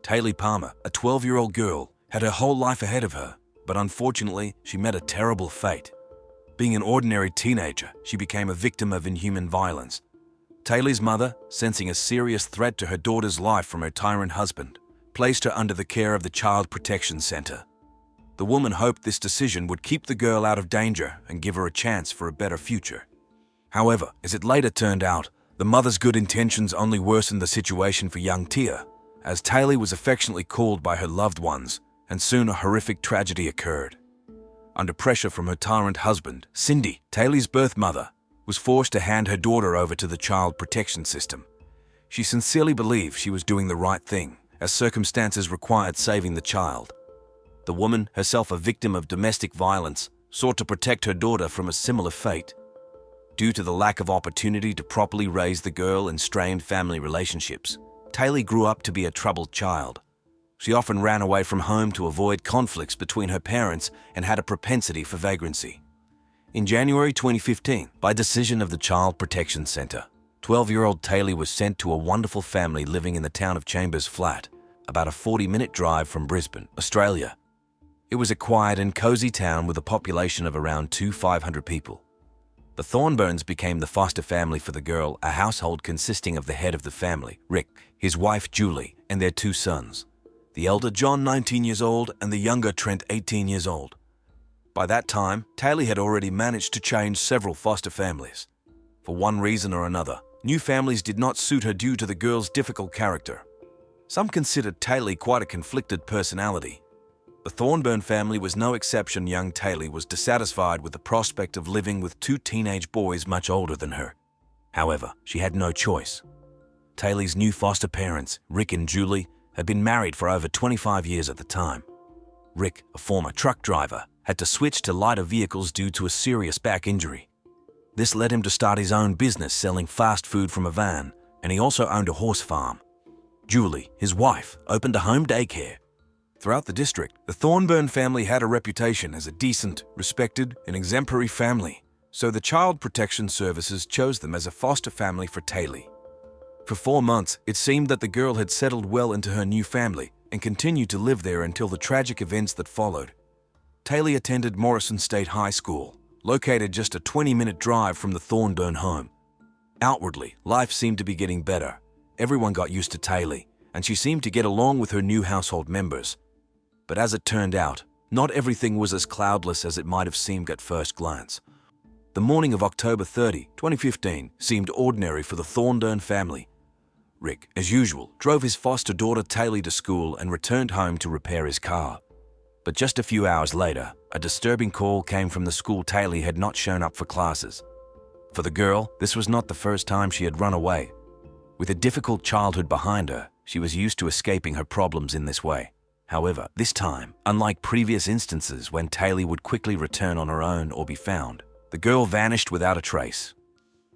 Taylor Palmer, a 12-year-old girl, had her whole life ahead of her, but unfortunately, she met a terrible fate. Being an ordinary teenager, she became a victim of inhuman violence. Taylor's mother, sensing a serious threat to her daughter's life from her tyrant husband, placed her under the care of the Child Protection Center. The woman hoped this decision would keep the girl out of danger and give her a chance for a better future. However, as it later turned out, the mother's good intentions only worsened the situation for young Tia, as Taylor was affectionately called by her loved ones, and soon a horrific tragedy occurred. Under pressure from her tyrant husband, Cindy, Taylor's birth mother, was forced to hand her daughter over to the Child Protection System. She sincerely believed she was doing the right thing, as circumstances required saving the child. The woman, herself a victim of domestic violence, sought to protect her daughter from a similar fate. Due to the lack of opportunity to properly raise the girl in strained family relationships, Taylor grew up to be a troubled child. She often ran away from home to avoid conflicts between her parents and had a propensity for vagrancy. In January 2015, by decision of the Child Protection Center, 12-year-old Taylor was sent to a wonderful family living in the town of Chambers Flat, about a 40-minute drive from Brisbane, Australia. It was a quiet and cozy town with a population of around 500 people. The Thornburns became the foster family for the girl, a household consisting of the head of the family, Rick, his wife Julie, and their 2 sons. The elder John, 19 years old, and the younger Trent, 18 years old. By that time, Taylor had already managed to change several foster families. For one reason or another, new families did not suit her due to the girl's difficult character. Some considered Taylor quite a conflicted personality. The Thornburn family was no exception. Young Taylor was dissatisfied with the prospect of living with 2 teenage boys much older than her. However, she had no choice. Taylor's new foster parents, Rick and Julie, had been married for over 25 years at the time. Rick, a former truck driver, had to switch to lighter vehicles due to a serious back injury. This led him to start his own business selling fast food from a van, and he also owned a horse farm. Julie, his wife, opened a home daycare. Throughout the district, the Thornburn family had a reputation as a decent, respected, and exemplary family, so the Child Protection Services chose them as a foster family for Taylor. For 4 months, it seemed that the girl had settled well into her new family and continued to live there until the tragic events that followed. Taylor attended Marsden State High School, located just a 20-minute drive from the Thornburn home. Outwardly, life seemed to be getting better. Everyone got used to Taylor, and she seemed to get along with her new household members. But as it turned out, not everything was as cloudless as it might have seemed at first glance. The morning of October 30, 2015 seemed ordinary for the Thornburn family. Rick, as usual, drove his foster daughter Taylor to school and returned home to repair his car. But just a few hours later, a disturbing call came from the school. Taylor had not shown up for classes. For the girl, this was not the first time she had run away. With a difficult childhood behind her, she was used to escaping her problems in this way. However, this time, unlike previous instances when Taylor would quickly return on her own or be found, the girl vanished without a trace.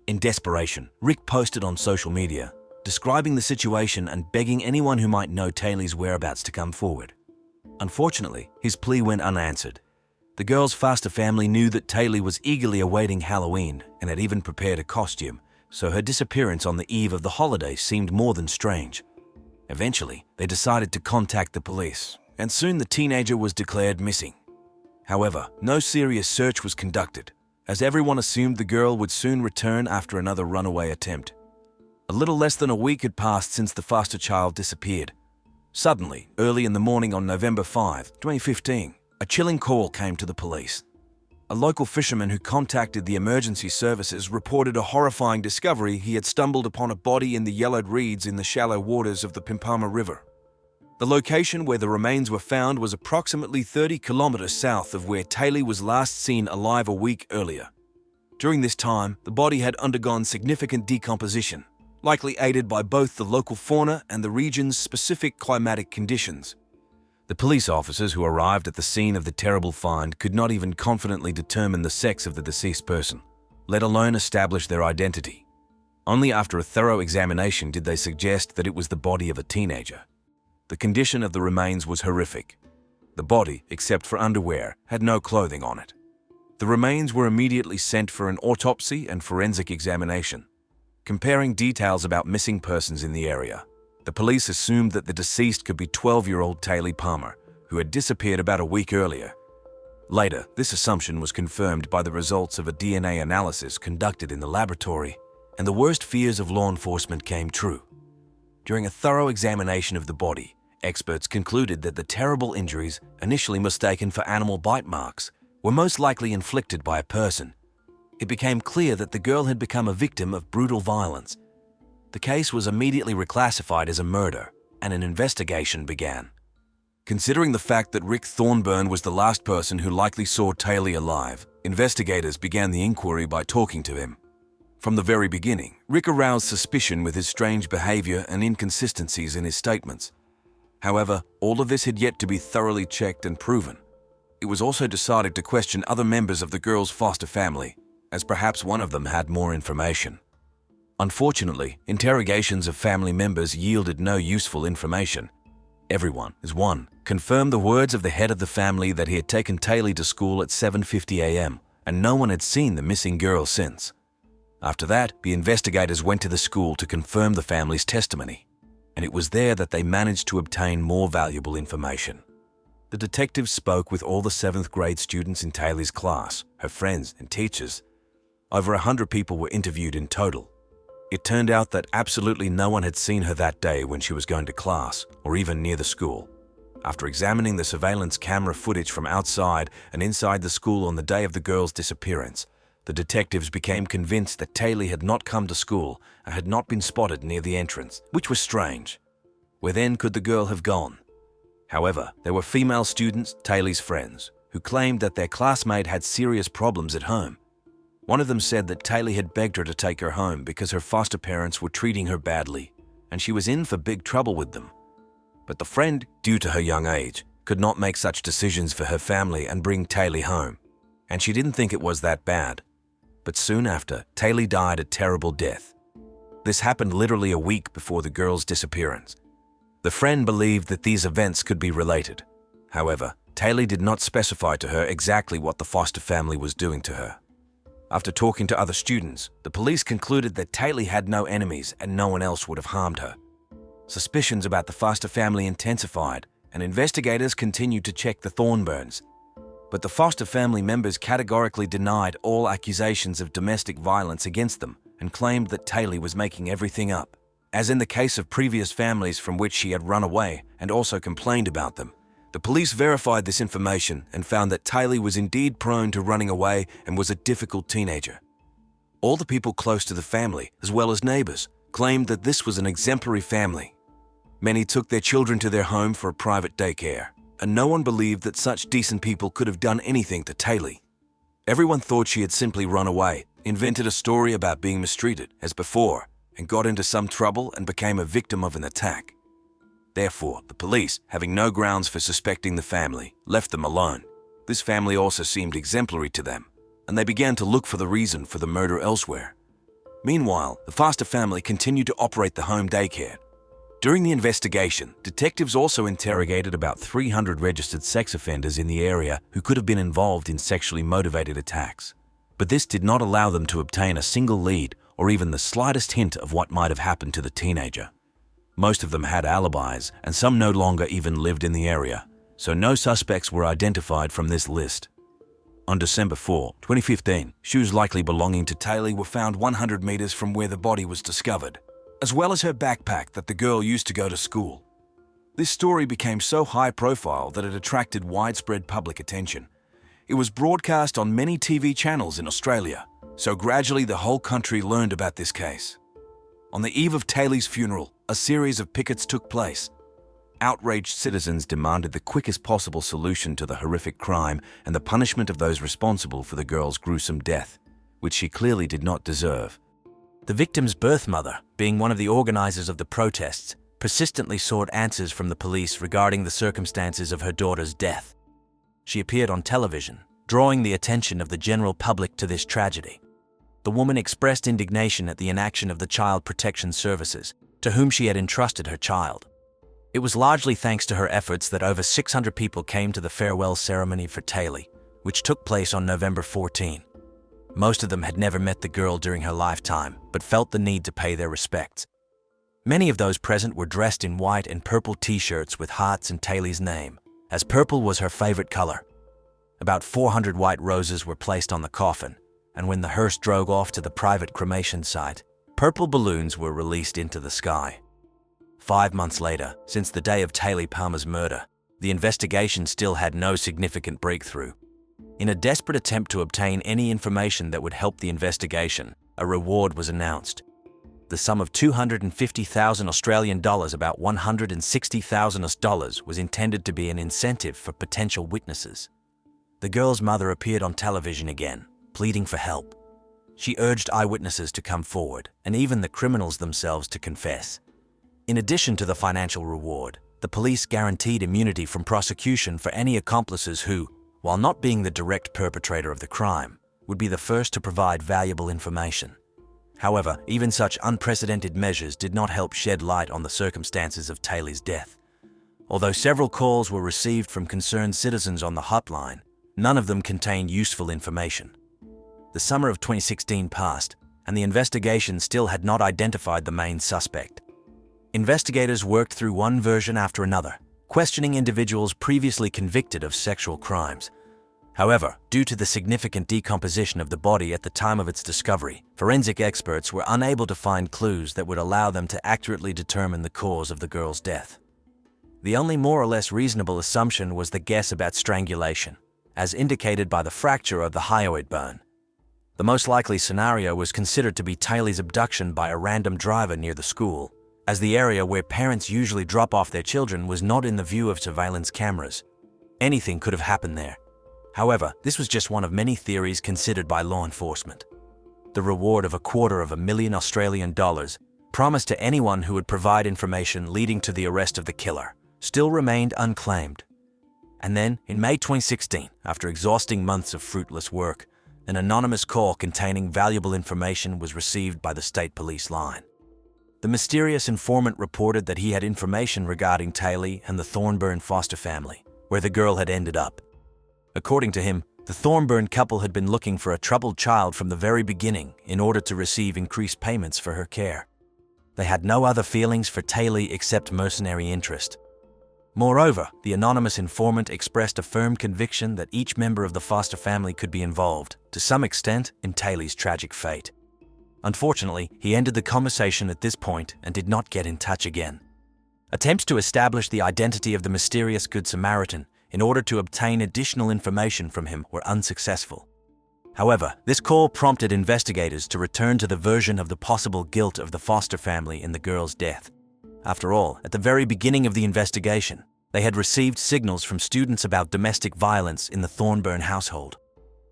In desperation, Rick posted on social media, describing the situation and begging anyone who might know Taylor's whereabouts to come forward. Unfortunately, his plea went unanswered. The girl's foster family knew that Taylor was eagerly awaiting Halloween and had even prepared a costume, so her disappearance on the eve of the holiday seemed more than strange. Eventually, they decided to contact the police, and soon the teenager was declared missing. However, no serious search was conducted, as everyone assumed the girl would soon return after another runaway attempt. A little less than a week had passed since the foster child disappeared. Suddenly, early in the morning on November 5, 2015, a chilling call came to the police. A local fisherman who contacted the emergency services reported a horrifying discovery. He had stumbled upon a body in the yellowed reeds in the shallow waters of the Pimpama River. The location where the remains were found was approximately 30 kilometers south of where Taylor was last seen alive a week earlier. During this time, the body had undergone significant decomposition, likely aided by both the local fauna and the region's specific climatic conditions. The police officers who arrived at the scene of the terrible find could not even confidently determine the sex of the deceased person, let alone establish their identity. Only after a thorough examination did they suggest that it was the body of a teenager. The condition of the remains was horrific. The body, except for underwear, had no clothing on it. The remains were immediately sent for an autopsy and forensic examination. Comparing details about missing persons in the area, The police assumed that the deceased could be 12-year-old Taylee Palmer, who had disappeared about a week earlier. Later, this assumption was confirmed by the results of a DNA analysis conducted in the laboratory, and the worst fears of law enforcement came true. During a thorough examination of the body, experts concluded that the terrible injuries, initially mistaken for animal bite marks, were most likely inflicted by a person. It became clear that the girl had become a victim of brutal violence. The case was immediately reclassified as a murder, and an investigation began. Considering the fact that Rick Thornburn was the last person who likely saw Taylee alive, investigators began the inquiry by talking to him. From the very beginning, Rick aroused suspicion with his strange behavior and inconsistencies in his statements. However, all of this had yet to be thoroughly checked and proven. It was also decided to question other members of the girl's foster family, as perhaps one of them had more information. Unfortunately, interrogations of family members yielded no useful information. Everyone, as one, confirmed the words of the head of the family that he had taken Taylee to school at 7:50 a.m., and no one had seen the missing girl since. After that, the investigators went to the school to confirm the family's testimony, and it was there that they managed to obtain more valuable information. The detectives spoke with all the 7th grade students in Taylee's class, her friends and teachers. Over 100 people were interviewed in total. It turned out that absolutely no one had seen her that day when she was going to class or even near the school. After examining the surveillance camera footage from outside and inside the school on the day of the girl's disappearance, the detectives became convinced that Taylee had not come to school and had not been spotted near the entrance, which was strange. Where then could the girl have gone? However, there were female students, Taylee's friends, who claimed that their classmate had serious problems at home. One of them said that Taylee had begged her to take her home because her foster parents were treating her badly, and she was in for big trouble with them. But the friend, due to her young age, could not make such decisions for her family and bring Taylee home, and she didn't think it was that bad. But soon after, Taylee died a terrible death. This happened literally a week before the girl's disappearance. The friend believed that these events could be related. However, Taylee did not specify to her exactly what the foster family was doing to her. After talking to other students, the police concluded that Taylee had no enemies and no one else would have harmed her. Suspicions about the foster family intensified, and investigators continued to check the Thornburns. But the foster family members categorically denied all accusations of domestic violence against them and claimed that Taylee was making everything up, as in the case of previous families from which she had run away and also complained about them. The police verified this information and found that Taylee was indeed prone to running away and was a difficult teenager. All the people close to the family, as well as neighbors, claimed that this was an exemplary family. Many took their children to their home for a private daycare, and no one believed that such decent people could have done anything to Taylee. Everyone thought she had simply run away, invented a story about being mistreated, as before, and got into some trouble and became a victim of an attack. Therefore, the police, having no grounds for suspecting the family, left them alone. This family also seemed exemplary to them, and they began to look for the reason for the murder elsewhere. Meanwhile, the foster family continued to operate the home daycare. During the investigation, detectives also interrogated about 300 registered sex offenders in the area who could have been involved in sexually motivated attacks. But this did not allow them to obtain a single lead or even the slightest hint of what might have happened to the teenager. Most of them had alibis, and some no longer even lived in the area, so no suspects were identified from this list. On December 4, 2015, shoes likely belonging to Taylee were found 100 meters from where the body was discovered, as well as her backpack that the girl used to go to school. This story became so high profile that it attracted widespread public attention. It was broadcast on many TV channels in Australia, so gradually the whole country learned about this case. On the eve of Taylee's funeral, a series of pickets took place. Outraged citizens demanded the quickest possible solution to the horrific crime and the punishment of those responsible for the girl's gruesome death, which she clearly did not deserve. The victim's birth mother, being one of the organizers of the protests, persistently sought answers from the police regarding the circumstances of her daughter's death. She appeared on television, drawing the attention of the general public to this tragedy. The woman expressed indignation at the inaction of the Child Protection Services, to whom she had entrusted her child. It was largely thanks to her efforts that over 600 people came to the farewell ceremony for Taylee, which took place on November 14. Most of them had never met the girl during her lifetime, but felt the need to pay their respects. Many of those present were dressed in white and purple t-shirts with hearts and Taylor's name, as purple was her favorite color. About 400 white roses were placed on the coffin, and when the hearse drove off to the private cremation site, purple balloons were released into the sky. 5 months later, since the day of Taylor Palmer's murder, the investigation still had no significant breakthrough. In a desperate attempt to obtain any information that would help the investigation, a reward was announced. The sum of 250,000 Australian dollars, about 160,000 dollars, was intended to be an incentive for potential witnesses. The girl's mother appeared on television again, pleading for help. She urged eyewitnesses to come forward, and even the criminals themselves to confess. In addition to the financial reward, the police guaranteed immunity from prosecution for any accomplices who, while not being the direct perpetrator of the crime, would be the first to provide valuable information. However, even such unprecedented measures did not help shed light on the circumstances of Taylor's death. Although several calls were received from concerned citizens on the hotline, none of them contained useful information. The summer of 2016 passed, and the investigation still had not identified the main suspect. Investigators worked through one version after another, questioning individuals previously convicted of sexual crimes. However, due to the significant decomposition of the body at the time of its discovery, forensic experts were unable to find clues that would allow them to accurately determine the cause of the girl's death. The only more or less reasonable assumption was the guess about strangulation, as indicated by the fracture of the hyoid bone. The most likely scenario was considered to be Taylor's abduction by a random driver near the school, as the area where parents usually drop off their children was not in the view of surveillance cameras. Anything could have happened there. However, this was just one of many theories considered by law enforcement. The reward of $250,000 Australian dollars, promised to anyone who would provide information leading to the arrest of the killer, still remained unclaimed. And then, in May 2016, after exhausting months of fruitless work, an anonymous call containing valuable information was received by the state police line. The mysterious informant reported that he had information regarding Taylor and the Thornburn foster family, where the girl had ended up. According to him, the Thornburn couple had been looking for a troubled child from the very beginning in order to receive increased payments for her care. They had no other feelings for Taylor except mercenary interest. Moreover, the anonymous informant expressed a firm conviction that each member of the foster family could be involved, to some extent, in Taylor's tragic fate. Unfortunately, he ended the conversation at this point and did not get in touch again. Attempts to establish the identity of the mysterious Good Samaritan in order to obtain additional information from him were unsuccessful. However, this call prompted investigators to return to the version of the possible guilt of the foster family in the girl's death. After all, at the very beginning of the investigation, they had received signals from students about domestic violence in the Thornburn household.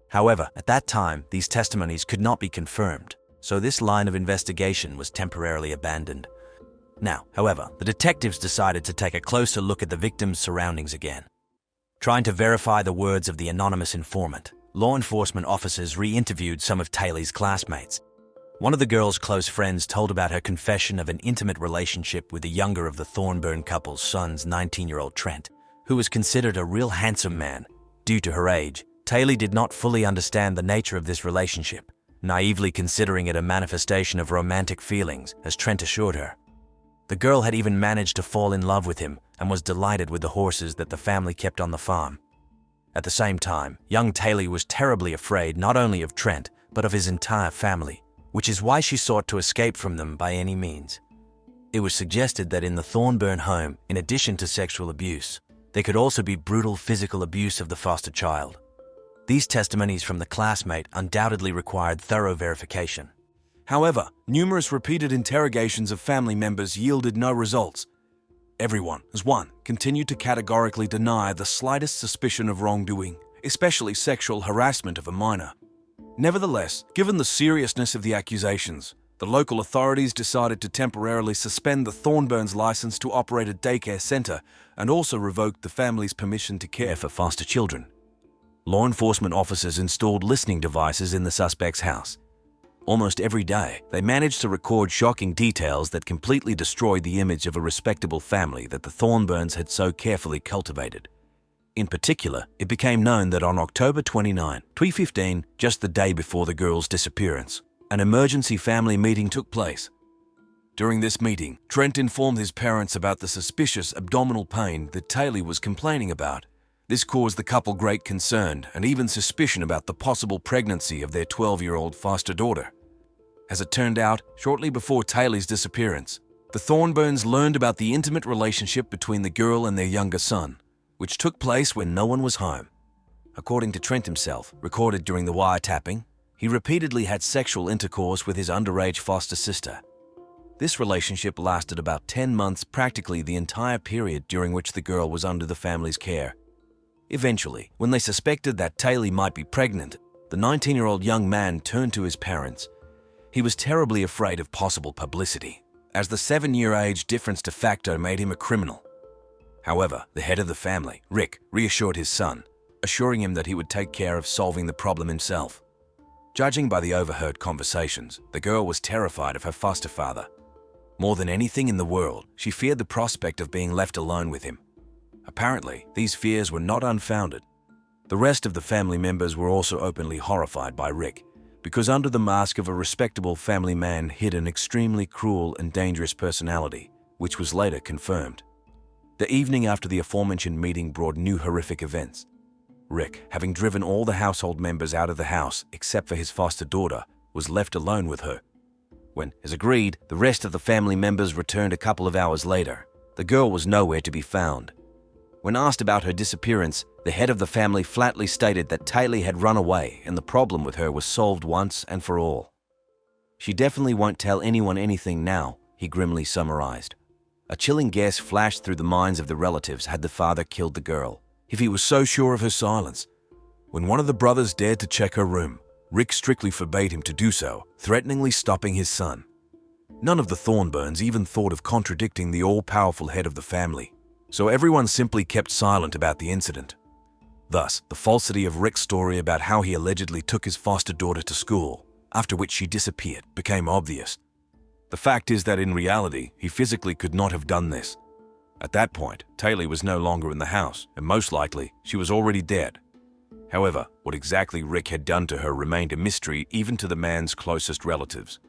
However, at that time, these testimonies could not be confirmed, so this line of investigation was temporarily abandoned. Now, however, the detectives decided to take a closer look at the victim's surroundings again. Trying to verify the words of the anonymous informant, law enforcement officers re-interviewed some of Taylor's classmates. One of the girl's close friends told about her confession of an intimate relationship with the younger of the Thornburn couple's sons, 19-year-old Trent, who was considered a real handsome man. Due to her age, Taylor did not fully understand the nature of this relationship, naively considering it a manifestation of romantic feelings, as Trent assured her. The girl had even managed to fall in love with him and was delighted with the horses that the family kept on the farm. At the same time, young Taylor was terribly afraid not only of Trent, but of his entire family, which is why she sought to escape from them by any means. It was suggested that in the Thornburn home, in addition to sexual abuse, there could also be brutal physical abuse of the foster child. These testimonies from the classmate undoubtedly required thorough verification. However, numerous repeated interrogations of family members yielded no results. Everyone, as one, continued to categorically deny the slightest suspicion of wrongdoing, especially sexual harassment of a minor. Nevertheless, given the seriousness of the accusations, the local authorities decided to temporarily suspend the Thornburns' license to operate a daycare center and also revoked the family's permission to care for foster children. Law enforcement officers installed listening devices in the suspect's house. Almost every day, they managed to record shocking details that completely destroyed the image of a respectable family that the Thornburns had so carefully cultivated. In particular, it became known that on October 29, 2015, just the day before the girl's disappearance, an emergency family meeting took place. During this meeting, Trent informed his parents about the suspicious abdominal pain that Taylor was complaining about. This caused the couple great concern and even suspicion about the possible pregnancy of their 12-year-old foster daughter. As it turned out, shortly before Taylor's disappearance, the Thornburns learned about the intimate relationship between the girl and their younger son, which took place when no one was home. According to Trent himself, recorded during the wiretapping, he repeatedly had sexual intercourse with his underage foster sister. This relationship lasted about 10 months, practically the entire period during which the girl was under the family's care. Eventually, when they suspected that Taylor might be pregnant, the 19-year-old young man turned to his parents. He was terribly afraid of possible publicity, as the 7-year age difference de facto made him a criminal. However, the head of the family, Rick, reassured his son, assuring him that he would take care of solving the problem himself. Judging by the overheard conversations, the girl was terrified of her foster father. More than anything in the world, she feared the prospect of being left alone with him. Apparently, these fears were not unfounded. The rest of the family members were also openly horrified by Rick, because under the mask of a respectable family man hid an extremely cruel and dangerous personality, which was later confirmed. The evening after the aforementioned meeting brought new horrific events. Rick, having driven all the household members out of the house except for his foster daughter, was left alone with her. When, as agreed, the rest of the family members returned a couple of hours later, the girl was nowhere to be found. When asked about her disappearance, the head of the family flatly stated that Taylor had run away and the problem with her was solved once and for all. "She definitely won't tell anyone anything now," he grimly summarized. A chilling guess flashed through the minds of the relatives had the father killed the girl. If he was so sure of her silence. When one of the brothers dared to check her room, Rick strictly forbade him to do so, threateningly stopping his son. None of the Thornburns even thought of contradicting the all-powerful head of the family, so everyone simply kept silent about the incident. Thus, the falsity of Rick's story about how he allegedly took his foster daughter to school, after which she disappeared, became obvious. The fact is that in reality, he physically could not have done this. At that point, Taylor was no longer in the house, and most likely, she was already dead. However, what exactly Rick had done to her remained a mystery even to the man's closest relatives.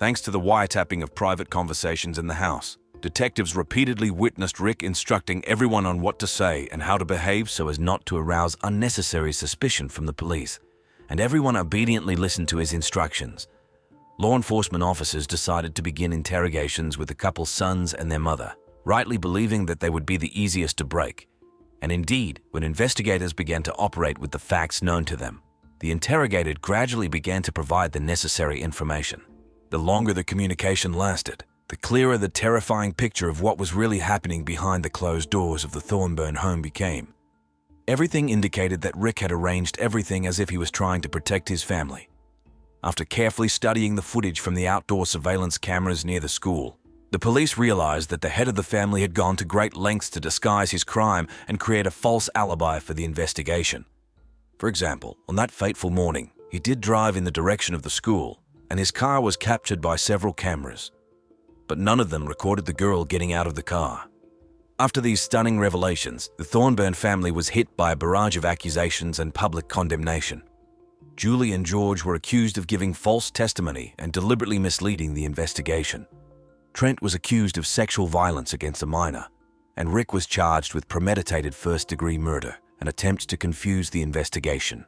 Thanks to the wiretapping of private conversations in the house, detectives repeatedly witnessed Rick instructing everyone on what to say and how to behave so as not to arouse unnecessary suspicion from the police, and everyone obediently listened to his instructions. Law enforcement officers decided to begin interrogations with the couple's sons and their mother, rightly believing that they would be the easiest to break. And indeed, when investigators began to operate with the facts known to them, the interrogated gradually began to provide the necessary information. The longer the communication lasted, the clearer the terrifying picture of what was really happening behind the closed doors of the Thornburn home became. Everything indicated that Rick had arranged everything as if he was trying to protect his family. After carefully studying the footage from the outdoor surveillance cameras near the school, the police realized that the head of the family had gone to great lengths to disguise his crime and create a false alibi for the investigation. For example, on that fateful morning, he did drive in the direction of the school, and his car was captured by several cameras. But none of them recorded the girl getting out of the car. After these stunning revelations, the Thornburn family was hit by a barrage of accusations and public condemnation. Julie and George were accused of giving false testimony and deliberately misleading the investigation. Trent was accused of sexual violence against a minor, and Rick was charged with premeditated first-degree murder, an attempt to confuse the investigation.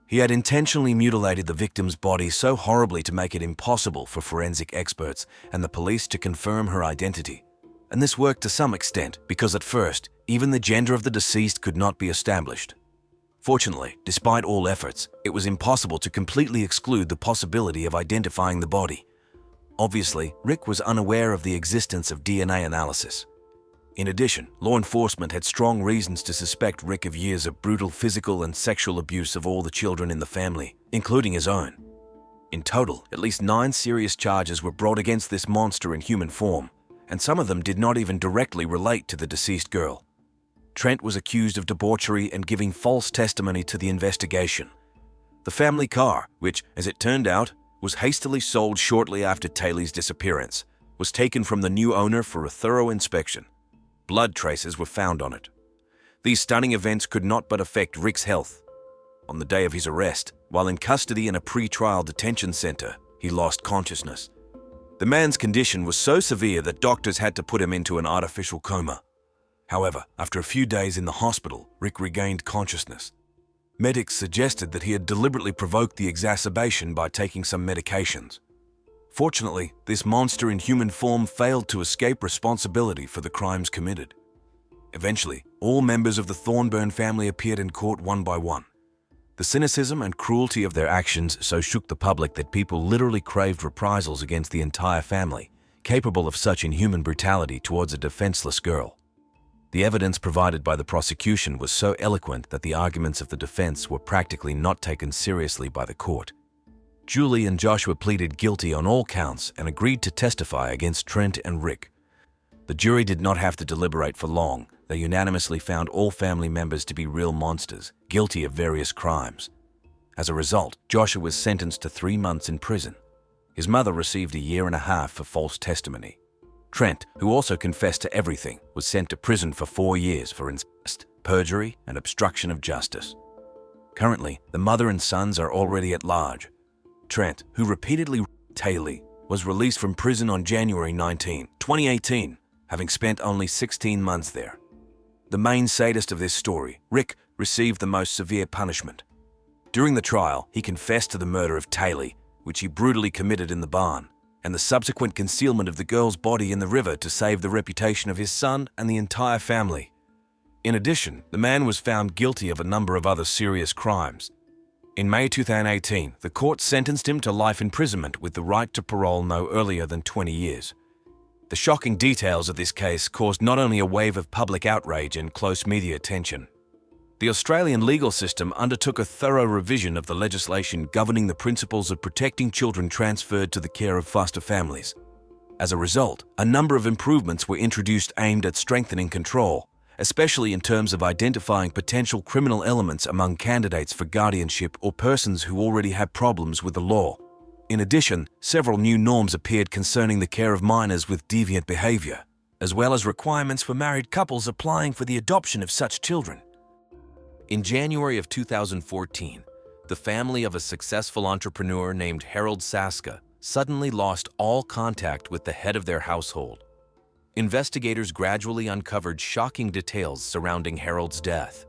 He had intentionally mutilated the victim's body so horribly to make it impossible for forensic experts and the police to confirm her identity. And this worked to some extent because at first, even the gender of the deceased could not be established. Fortunately, despite all efforts, it was impossible to completely exclude the possibility of identifying the body. Obviously, Rick was unaware of the existence of DNA analysis. In addition, law enforcement had strong reasons to suspect Rick of years of brutal physical and sexual abuse of all the children in the family, including his own. In total, at least 9 serious charges were brought against this monster in human form, and some of them did not even directly relate to the deceased girl. Trent was accused of debauchery and giving false testimony to the investigation. The family car, which, as it turned out, was hastily sold shortly after Taylor's disappearance, was taken from the new owner for a thorough inspection. Blood traces were found on it. These stunning events could not but affect Rick's health. On the day of his arrest, while in custody in a pre-trial detention center, he lost consciousness. The man's condition was so severe that doctors had to put him into an artificial coma. However, after a few days in the hospital, Rick regained consciousness. Medics suggested that he had deliberately provoked the exacerbation by taking some medications. Fortunately, this monster in human form failed to escape responsibility for the crimes committed. Eventually, all members of the Thornburn family appeared in court one by one. The cynicism and cruelty of their actions so shook the public that people literally craved reprisals against the entire family, capable of such inhuman brutality towards a defenseless girl. The evidence provided by the prosecution was so eloquent that the arguments of the defense were practically not taken seriously by the court. Julie and Joshua pleaded guilty on all counts and agreed to testify against Trent and Rick. The jury did not have to deliberate for long. They unanimously found all family members to be real monsters, guilty of various crimes. As a result, Joshua was sentenced to 3 months in prison. His mother received 1.5 years for false testimony. Trent, who also confessed to everything, was sent to prison for 4 years for incest, perjury, and obstruction of justice. Currently, the mother and sons are already at large. Trent, who repeatedly raped Taylor, was released from prison on January 19, 2018, having spent only 16 months there. The main sadist of this story, Rick, received the most severe punishment. During the trial, he confessed to the murder of Taylor, which he brutally committed in the barn, and the subsequent concealment of the girl's body in the river to save the reputation of his son and the entire family. In addition, the man was found guilty of a number of other serious crimes. In May 2018, the court sentenced him to life imprisonment with the right to parole no earlier than 20 years. The shocking details of this case caused not only a wave of public outrage and close media attention. The Australian legal system undertook a thorough revision of the legislation governing the principles of protecting children transferred to the care of foster families. As a result, a number of improvements were introduced aimed at strengthening control, especially in terms of identifying potential criminal elements among candidates for guardianship or persons who already have problems with the law. In addition, several new norms appeared concerning the care of minors with deviant behavior, as well as requirements for married couples applying for the adoption of such children. In January of 2014, the family of a successful entrepreneur named Harold Saska suddenly lost all contact with the head of their household. Investigators gradually uncovered shocking details surrounding Harold's death.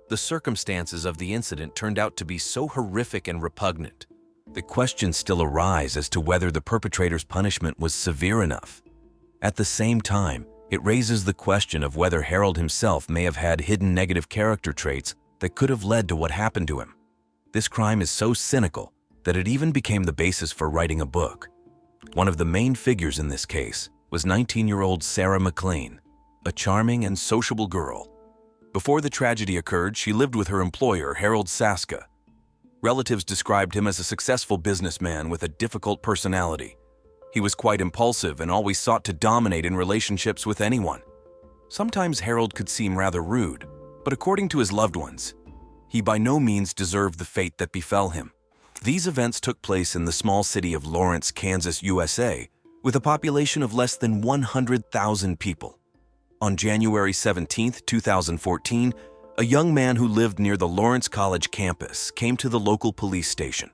The circumstances of the incident turned out to be so horrific and repugnant. The questions still arise as to whether the perpetrator's punishment was severe enough. At the same time, it raises the question of whether Harold himself may have had hidden negative character traits that could have led to what happened to him. This crime is so cynical that it even became the basis for writing a book. One of the main figures in this case was 19-year-old Sarah McLean, a charming and sociable girl. Before the tragedy occurred, she lived with her employer, Harold Saska. Relatives described him as a successful businessman with a difficult personality. He was quite impulsive and always sought to dominate in relationships with anyone. Sometimes Harold could seem rather rude, but according to his loved ones, he by no means deserved the fate that befell him. These events took place in the small city of Lawrence, Kansas, USA, with a population of less than 100,000 people. On January 17, 2014, a young man who lived near the Lawrence College campus came to the local police station.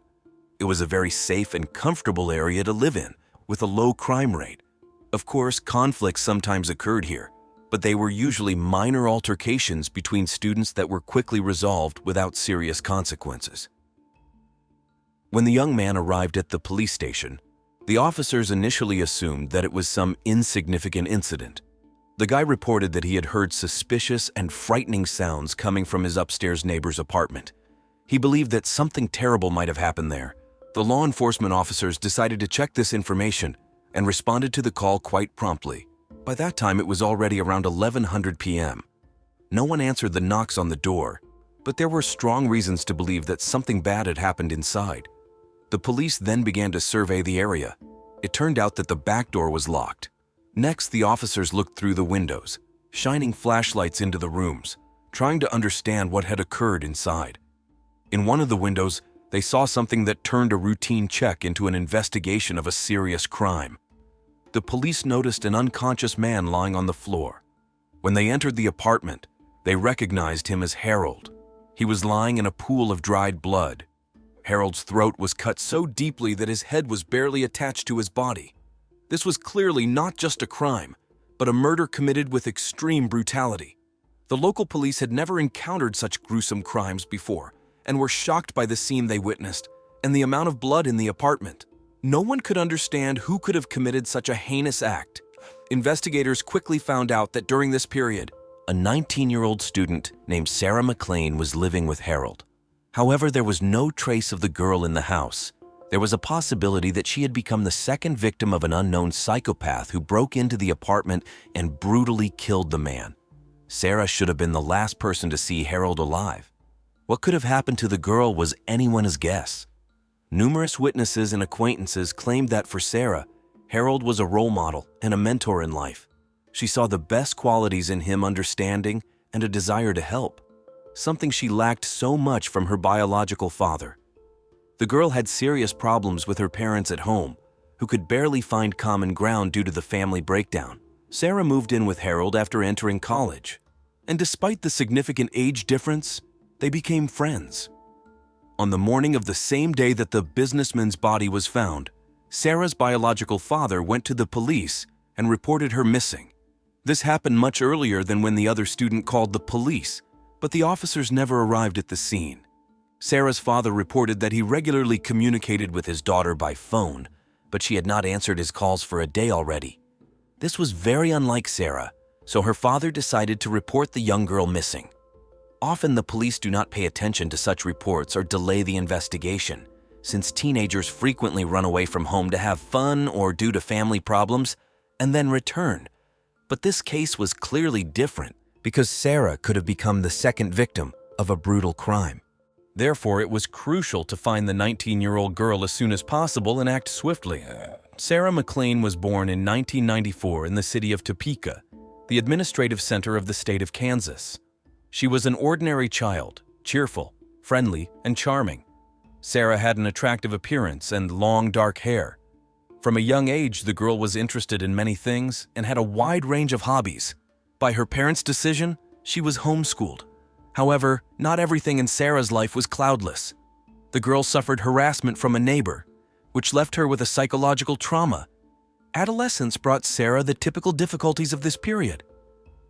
It was a very safe and comfortable area to live in, with a low crime rate. Of course, conflicts sometimes occurred here, but they were usually minor altercations between students that were quickly resolved without serious consequences. When the young man arrived at the police station, the officers initially assumed that it was some insignificant incident. The guy reported that he had heard suspicious and frightening sounds coming from his upstairs neighbor's apartment. He believed that something terrible might have happened there. The law enforcement officers decided to check this information and responded to the call quite promptly. By that time, it was already around 11:00 p.m. No one answered the knocks on the door, but there were strong reasons to believe that something bad had happened inside. The police then began to survey the area. It turned out that the back door was locked. Next, the officers looked through the windows, shining flashlights into the rooms, trying to understand what had occurred inside. In one of the windows, they saw something that turned a routine check into an investigation of a serious crime. The police noticed an unconscious man lying on the floor. When they entered the apartment, they recognized him as Harold. He was lying in a pool of dried blood. Harold's throat was cut so deeply that his head was barely attached to his body. This was clearly not just a crime, but a murder committed with extreme brutality. The local police had never encountered such gruesome crimes before and were shocked by the scene they witnessed and the amount of blood in the apartment. No one could understand who could have committed such a heinous act. Investigators quickly found out that during this period, A 19-year-old student named Sarah McLean was living with Harold. However, there was no trace of the girl in the house. There was a possibility that she had become the second victim of an unknown psychopath who broke into the apartment and brutally killed the man. Sarah should have been the last person to see Harold alive. What could have happened to the girl was anyone's guess. Numerous witnesses and acquaintances claimed that for Sarah, Harold was a role model and a mentor in life. She saw the best qualities in him: understanding and a desire to help, something she lacked so much from her biological father. The girl had serious problems with her parents at home, who could barely find common ground due to the family breakdown. Sarah moved in with Harold after entering college, and despite the significant age difference, they became friends. On the morning of the same day that the businessman's body was found, Sarah's biological father went to the police and reported her missing. This happened much earlier than when the other student called the police, but the officers never arrived at the scene. Sarah's father reported that he regularly communicated with his daughter by phone, but she had not answered his calls for a day already. This was very unlike Sarah, so her father decided to report the young girl missing. Often the police do not pay attention to such reports or delay the investigation, since teenagers frequently run away from home to have fun or due to family problems and then return. But this case was clearly different because Sarah could have become the second victim of a brutal crime. Therefore, it was crucial to find the 19-year-old girl as soon as possible and act swiftly. Sarah McLean was born in 1994 in the city of Topeka, the administrative center of the state of Kansas. She was an ordinary child, cheerful, friendly, and charming. Sarah had an attractive appearance and long dark hair. From a young age, the girl was interested in many things and had a wide range of hobbies. By her parents' decision, she was homeschooled. However, not everything in Sarah's life was cloudless. The girl suffered harassment from a neighbor, which left her with a psychological trauma. Adolescence brought Sarah the typical difficulties of this period.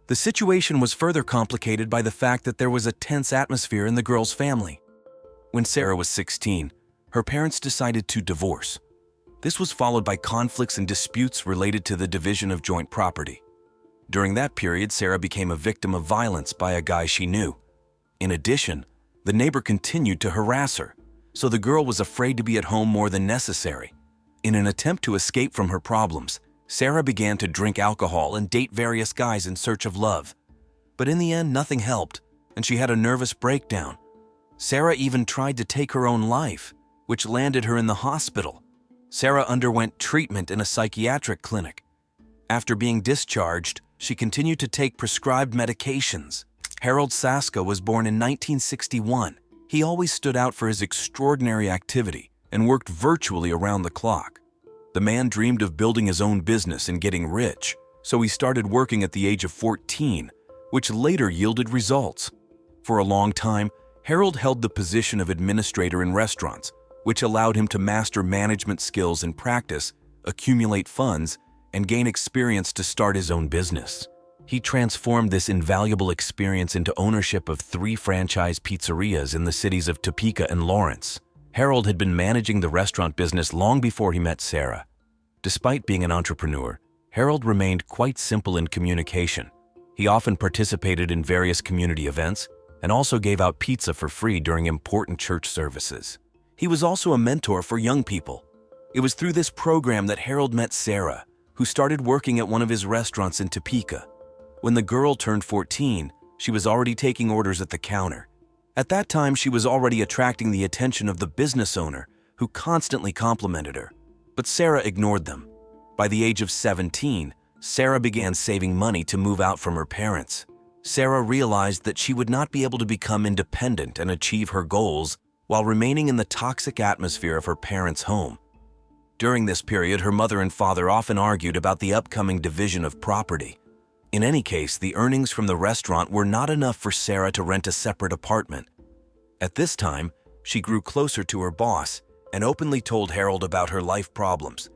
The situation was further complicated by the fact that there was a tense atmosphere in the girl's family. When Sarah was 16, her parents decided to divorce. This was followed by conflicts and disputes related to the division of joint property. During that period, Sarah became a victim of violence by a guy she knew. In addition, the neighbor continued to harass her, so the girl was afraid to be at home more than necessary. In an attempt to escape from her problems, Sarah began to drink alcohol and date various guys in search of love. But in the end, nothing helped, and she had a nervous breakdown. Sarah even tried to take her own life, which landed her in the hospital. Sarah underwent treatment in a psychiatric clinic. After being discharged, she continued to take prescribed medications. Harold Saska was born in 1961. He always stood out for his extraordinary activity and worked virtually around the clock. The man dreamed of building his own business and getting rich, so he started working at the age of 14, which later yielded results. For a long time, Harold held the position of administrator in restaurants, which allowed him to master management skills and practice, accumulate funds, and gain experience to start his own business. He transformed this invaluable experience into ownership of 3 franchise pizzerias in the cities of Topeka and Lawrence. Harold had been managing the restaurant business long before he met Sarah. Despite being an entrepreneur, Harold remained quite simple in communication. He often participated in various community events and also gave out pizza for free during important church services. He was also a mentor for young people. It was through this program that Harold met Sarah, who started working at one of his restaurants in Topeka. When the girl turned 14, she was already taking orders at the counter. At that time, she was already attracting the attention of the business owner, who constantly complimented her. But Sarah ignored them. By the age of 17, Sarah began saving money to move out from her parents. Sarah realized that she would not be able to become independent and achieve her goals while remaining in the toxic atmosphere of her parents' home. During this period, her mother and father often argued about the upcoming division of property. In any case, the earnings from the restaurant were not enough for Sarah to rent a separate apartment. At this time, she grew closer to her boss and openly told Harold about her life problems.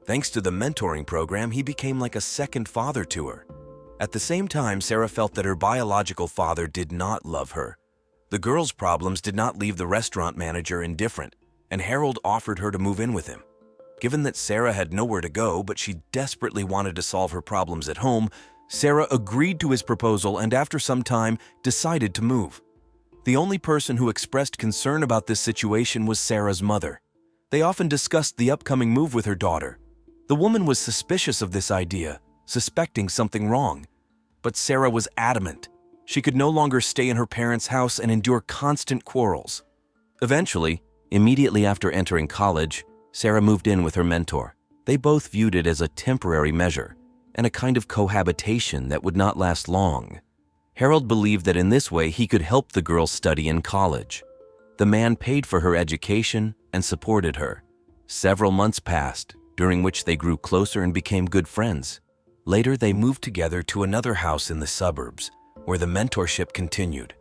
Thanks to the mentoring program, he became like a second father to her. At the same time, Sarah felt that her biological father did not love her. The girl's problems did not leave the restaurant manager indifferent, and Harold offered her to move in with him. Given that Sarah had nowhere to go, but she desperately wanted to solve her problems at home, Sarah agreed to his proposal and after some time decided to move. The only person who expressed concern about this situation was Sarah's mother. They often discussed the upcoming move with her daughter. The woman was suspicious of this idea, suspecting something wrong. But Sarah was adamant. She could no longer stay in her parents' house and endure constant quarrels. Eventually, immediately after entering college, Sarah moved in with her mentor. They both viewed it as a temporary measure and a kind of cohabitation that would not last long. Harold believed that in this way he could help the girl study in college. The man paid for her education and supported her. Several months passed, during which they grew closer and became good friends. Later, they moved together to another house in the suburbs, where the mentorship continued.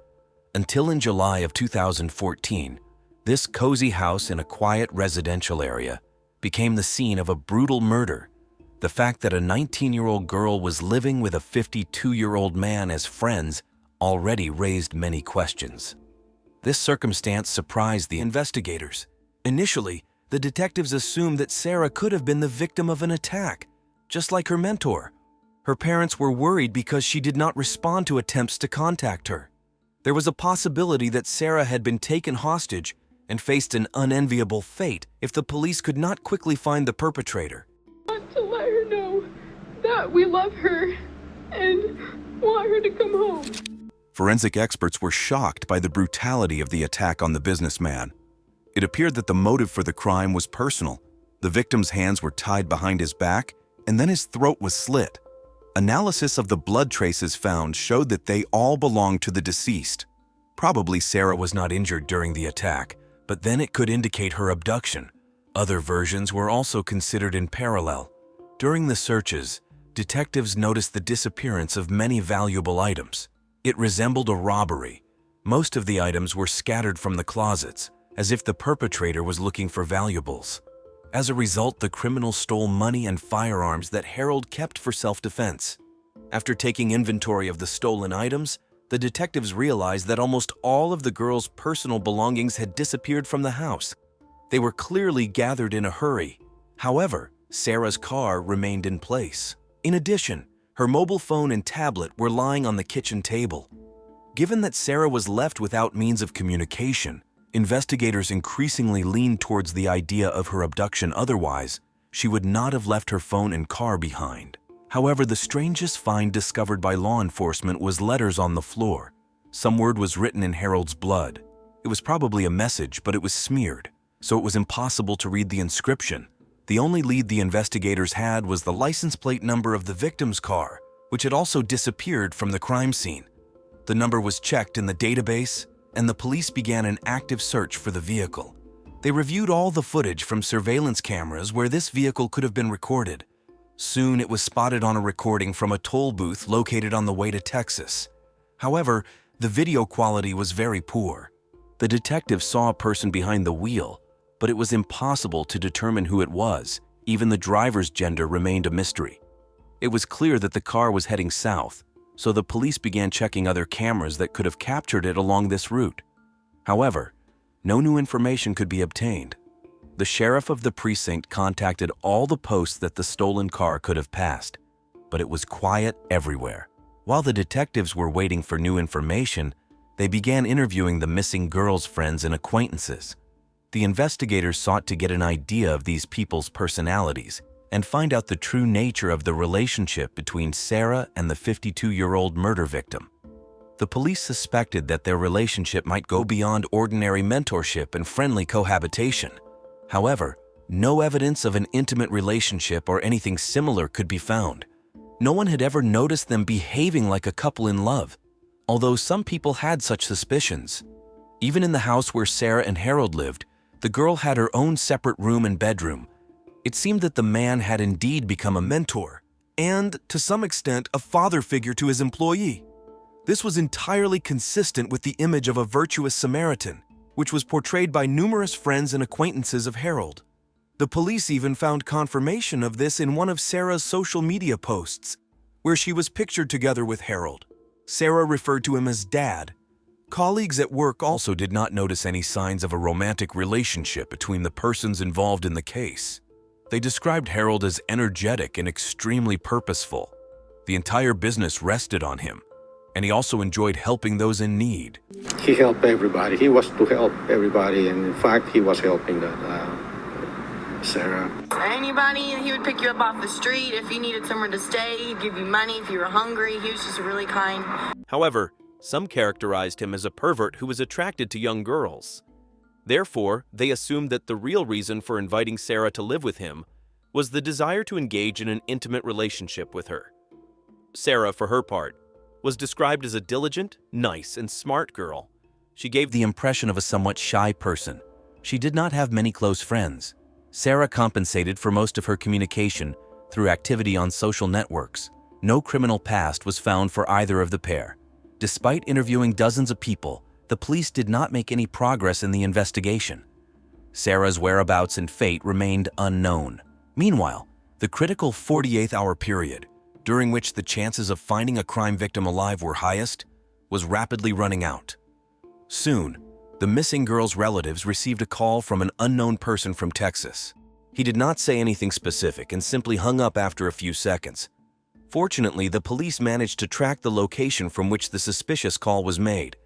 Until in July of 2014, this cozy house in a quiet residential area became the scene of a brutal murder. The fact that a 19-year-old girl was living with a 52-year-old man as friends already raised many questions. This circumstance surprised the investigators. Initially, the detectives assumed that Sarah could have been the victim of an attack, just like her mentor. Her parents were worried because she did not respond to attempts to contact her. There was a possibility that Sarah had been taken hostage and faced an unenviable fate if the police could not quickly find the perpetrator. I want to let her know that we love her and want her to come home. Forensic experts were shocked by the brutality of the attack on the businessman. It appeared that the motive for the crime was personal. The victim's hands were tied behind his back, and then his throat was slit. Analysis of the blood traces found showed that they all belonged to the deceased. Probably Sarah was not injured during the attack, but then it could indicate her abduction. Other versions were also considered in parallel. During the searches, detectives noticed the disappearance of many valuable items. It resembled a robbery. Most of the items were scattered from the closets, as if the perpetrator was looking for valuables. As a result, the criminal stole money and firearms that Harold kept for self-defense. After taking inventory of the stolen items, the detectives realized that almost all of the girl's personal belongings had disappeared from the house. They were clearly gathered in a hurry. However, Sarah's car remained in place. In addition, her mobile phone and tablet were lying on the kitchen table. Given that Sarah was left without means of communication, investigators increasingly leaned towards the idea of her abduction. Otherwise, she would not have left her phone and car behind. However, the strangest find discovered by law enforcement was letters on the floor. Some word was written in Harold's blood. It was probably a message, but it was smeared, so it was impossible to read the inscription. The only lead the investigators had was the license plate number of the victim's car, which had also disappeared from the crime scene. The number was checked in the database, and the police began an active search for the vehicle. They reviewed all the footage from surveillance cameras where this vehicle could have been recorded. Soon it was spotted on a recording from a toll booth located on the way to Texas. However, the video quality was very poor. The detective saw a person behind the wheel, but it was impossible to determine who it was. Even the driver's gender remained a mystery. It was clear that the car was heading south, so the police began checking other cameras that could have captured it along this route. However, no new information could be obtained. The sheriff of the precinct contacted all the posts that the stolen car could have passed, but it was quiet everywhere. While the detectives were waiting for new information, they began interviewing the missing girl's friends and acquaintances. The investigators sought to get an idea of these people's personalities and find out the true nature of the relationship between Sarah and the 52-year-old murder victim. The police suspected that their relationship might go beyond ordinary mentorship and friendly cohabitation. However, no evidence of an intimate relationship or anything similar could be found. No one had ever noticed them behaving like a couple in love, although some people had such suspicions. Even in the house where Sarah and Harold lived, the girl had her own separate room and bedroom. It seemed that the man had indeed become a mentor and, to some extent, a father figure to his employee. This was entirely consistent with the image of a virtuous Samaritan, which was portrayed by numerous friends and acquaintances of Harold. The police even found confirmation of this in one of Sarah's social media posts, where she was pictured together with Harold. Sarah referred to him as Dad. Colleagues at work also did not notice any signs of a romantic relationship between the persons involved in the case. They described Harold as energetic and extremely purposeful. The entire business rested on him, and he also enjoyed helping those in need. He helped everybody. He was to help everybody, and in fact, he was helping Sarah. Anybody, he would pick you up off the street. If you needed somewhere to stay, he'd give you money if you were hungry. He was just really kind. However, some characterized him as a pervert who was attracted to young girls. Therefore, they assumed that the real reason for inviting Sarah to live with him was the desire to engage in an intimate relationship with her. Sarah, for her part, was described as a diligent, nice, and smart girl. She gave the impression of a somewhat shy person. She did not have many close friends. Sarah compensated for most of her communication through activity on social networks. No criminal past was found for either of the pair. Despite interviewing dozens of people, the police did not make any progress in the investigation. Sarah's whereabouts and fate remained unknown. Meanwhile, the critical 48-hour period, during which the chances of finding a crime victim alive were highest, was rapidly running out. Soon, the missing girl's relatives received a call from an unknown person from Texas. He did not say anything specific and simply hung up after a few seconds. Fortunately, the police managed to track the location from which the suspicious call was made.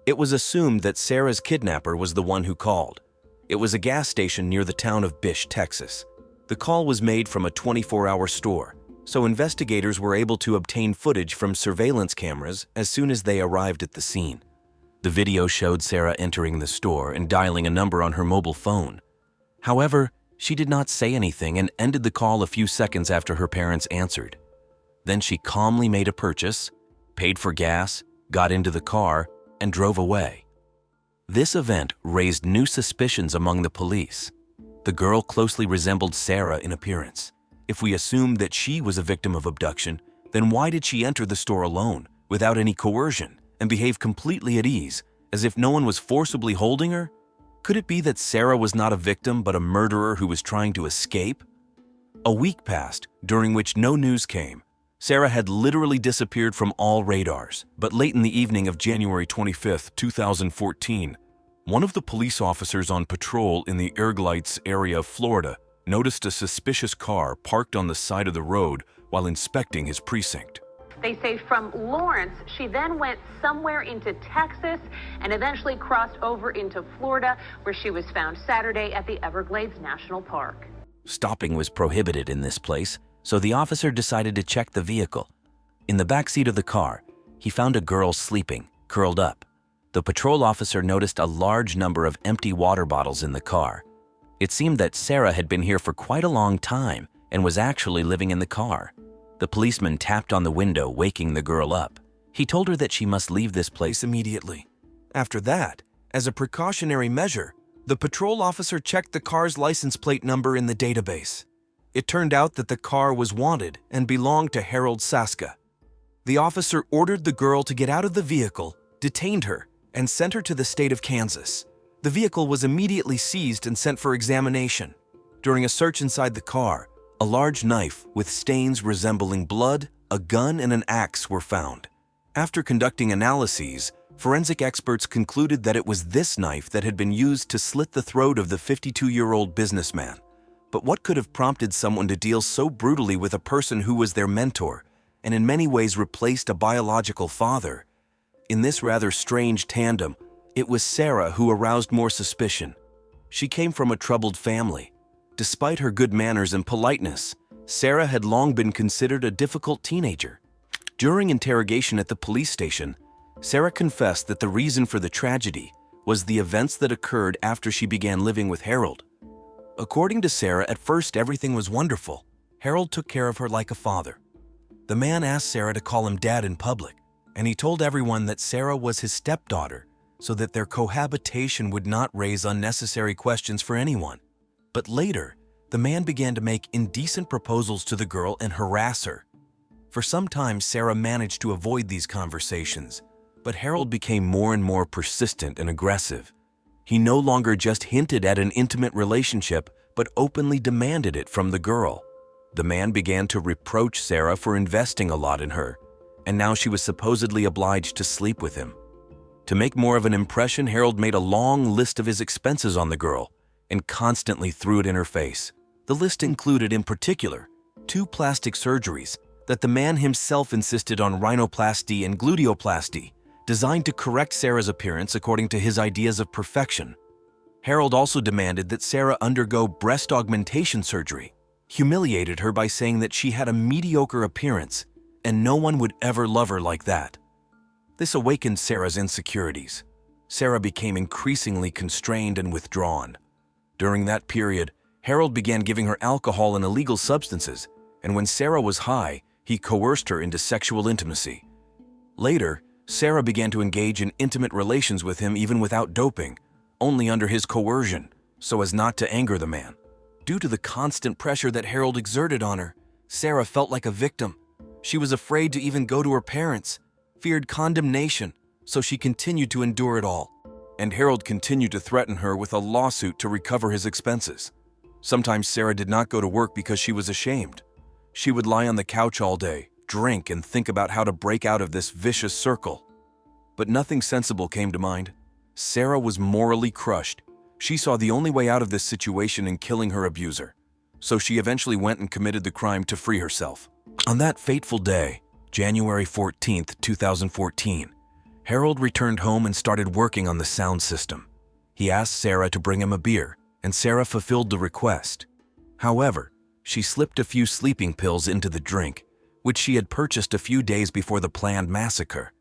It was assumed that Sarah's kidnapper was the one who called. It was a gas station near the town of Bish, Texas. The call was made from a 24-hour store, so investigators were able to obtain footage from surveillance cameras as soon as they arrived at the scene. The video showed Sarah entering the store and dialing a number on her mobile phone. However, she did not say anything and ended the call a few seconds after her parents answered. Then she calmly made a purchase, paid for gas, got into the car, and drove away. This event raised new suspicions among the police. The girl closely resembled Sarah in appearance. If we assumed that she was a victim of abduction, then why did she enter the store alone, without any coercion, and behave completely at ease, as if no one was forcibly holding her? Could it be that Sarah was not a victim but a murderer who was trying to escape? A week passed, during which no news came. Sarah had literally disappeared from all radars, but late in the evening of January 25, 2014, one of the police officers on patrol in the Everglades area of Florida noticed a suspicious car parked on the side of the road while inspecting his precinct. They say from Lawrence, she then went somewhere into Texas and eventually crossed over into Florida, where she was found Saturday at the Everglades National Park. Stopping was prohibited in this place, so the officer decided to check the vehicle. In the back seat of the car, he found a girl sleeping, curled up. The patrol officer noticed a large number of empty water bottles in the car. It seemed that Sarah had been here for quite a long time and was actually living in the car. The policeman tapped on the window, waking the girl up. He told her that she must leave this place immediately. After that, as a precautionary measure, the patrol officer checked the car's license plate number in the database. It turned out that the car was wanted and belonged to Harold Saska. The officer ordered the girl to get out of the vehicle, detained her, and sent her to the state of Kansas. The vehicle was immediately seized and sent for examination. During a search inside the car, a large knife with stains resembling blood, a gun, and an axe were found. After conducting analyses, forensic experts concluded that it was this knife that had been used to slit the throat of the 52-year-old businessman. But what could have prompted someone to deal so brutally with a person who was their mentor and in many ways replaced a biological father? In this rather strange tandem, it was Sarah who aroused more suspicion. She came from a troubled family. Despite her good manners and politeness, Sarah had long been considered a difficult teenager. During interrogation at the police station, Sarah confessed that the reason for the tragedy was the events that occurred after she began living with Harold. According to Sarah, at first everything was wonderful. Harold took care of her like a father. The man asked Sarah to call him Dad in public, and he told everyone that Sarah was his stepdaughter so that their cohabitation would not raise unnecessary questions for anyone. But later, the man began to make indecent proposals to the girl and harass her. For some time, Sarah managed to avoid these conversations, but Harold became more and more persistent and aggressive. He no longer just hinted at an intimate relationship, but openly demanded it from the girl. The man began to reproach Sarah for investing a lot in her, and now she was supposedly obliged to sleep with him. To make more of an impression, Harold made a long list of his expenses on the girl and constantly threw it in her face. The list included, in particular, 2 plastic surgeries that the man himself insisted on rhinoplasty and gluteoplasty, designed to correct Sarah's appearance according to his ideas of perfection. Harold also demanded that Sarah undergo breast augmentation surgery, humiliated her by saying that she had a mediocre appearance and no one would ever love her like that. This awakened Sarah's insecurities. Sarah became increasingly constrained and withdrawn. During that period, Harold began giving her alcohol and illegal substances, and when Sarah was high, he coerced her into sexual intimacy. Later, Sarah began to engage in intimate relations with him even without doping, only under his coercion, so as not to anger the man. Due to the constant pressure that Harold exerted on her, Sarah felt like a victim. She was afraid to even go to her parents, feared condemnation, so she continued to endure it all. And Harold continued to threaten her with a lawsuit to recover his expenses. Sometimes Sarah did not go to work because she was ashamed. She would lie on the couch all day, drink, and think about how to break out of this vicious circle. But nothing sensible came to mind. Sarah was morally crushed. She saw the only way out of this situation in killing her abuser. So she eventually went and committed the crime to free herself. On that fateful day, January 14th, 2014, Harold returned home and started working on the sound system. He asked Sarah to bring him a beer, and Sarah fulfilled the request. However, she slipped a few sleeping pills into the drink, which she had purchased a few days before the planned massacre.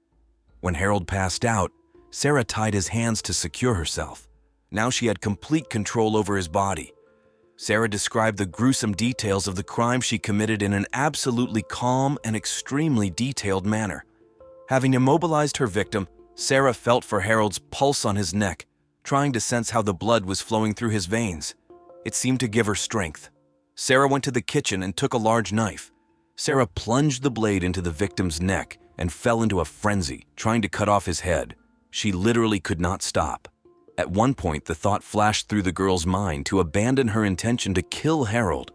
When Harold passed out, Sarah tied his hands to secure herself. Now she had complete control over his body. Sarah described the gruesome details of the crime she committed in an absolutely calm and extremely detailed manner. Having immobilized her victim, Sarah felt for Harold's pulse on his neck, trying to sense how the blood was flowing through his veins. It seemed to give her strength. Sarah went to the kitchen and took a large knife. Sarah plunged the blade into the victim's neck and fell into a frenzy, trying to cut off his head. She literally could not stop. At one point, the thought flashed through the girl's mind to abandon her intention to kill Harold,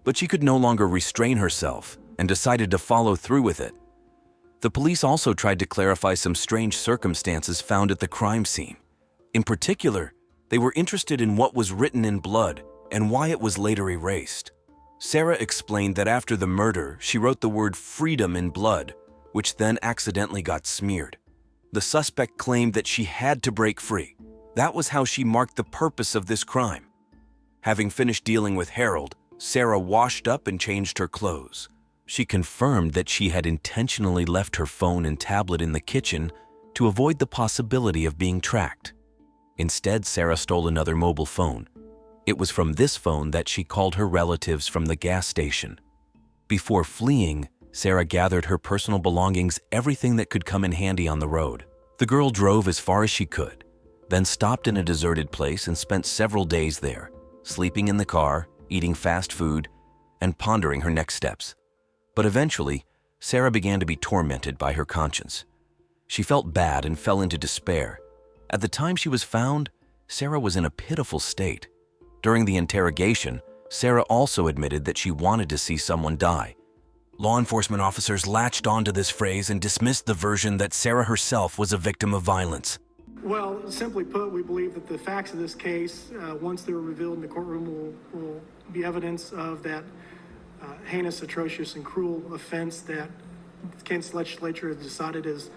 but she could no longer restrain herself and decided to follow through with it. The police also tried to clarify some strange circumstances found at the crime scene. In particular, they were interested in what was written in blood and why it was later erased. Sarah explained that after the murder, she wrote the word freedom in blood, which then accidentally got smeared. The suspect claimed that she had to break free. That was how she marked the purpose of this crime. Having finished dealing with Harold, Sarah washed up and changed her clothes. She confirmed that she had intentionally left her phone and tablet in the kitchen to avoid the possibility of being tracked. Instead, Sarah stole another mobile phone. It was from this phone that she called her relatives from the gas station. Before fleeing, Sarah gathered her personal belongings, everything that could come in handy on the road. The girl drove as far as she could, then stopped in a deserted place and spent several days there, sleeping in the car, eating fast food, and pondering her next steps. But eventually, Sarah began to be tormented by her conscience. She felt bad and fell into despair. At the time she was found, Sarah was in a pitiful state. During the interrogation, Sarah also admitted that she wanted to see someone die. Law enforcement officers latched onto this phrase and dismissed the version that Sarah herself was a victim of violence. Well, simply put, we believe that the facts of this case, once they're revealed in the courtroom, will be evidence of that heinous, atrocious, and cruel offense that Kansas legislature has decided is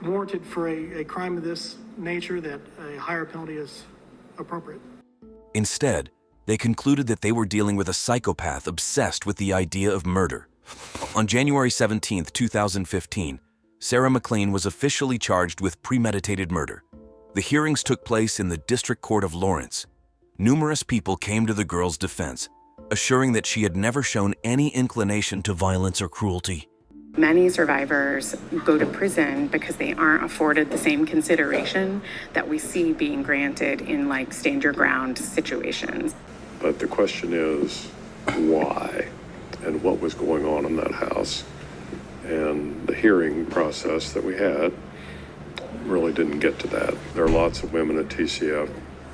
warranted for a crime of this nature, that a higher penalty is appropriate. Instead, they concluded that they were dealing with a psychopath obsessed with the idea of murder. On January 17, 2015, Sarah McLean was officially charged with premeditated murder. The hearings took place in the District Court of Lawrence. Numerous people came to the girl's defense, assuring that she had never shown any inclination to violence or cruelty. Many survivors go to prison because they aren't afforded the same consideration that we see being granted in like stand your ground situations. But the question is why and what was going on in that house. And the hearing process that we had really didn't get to that. There are lots of women at TCF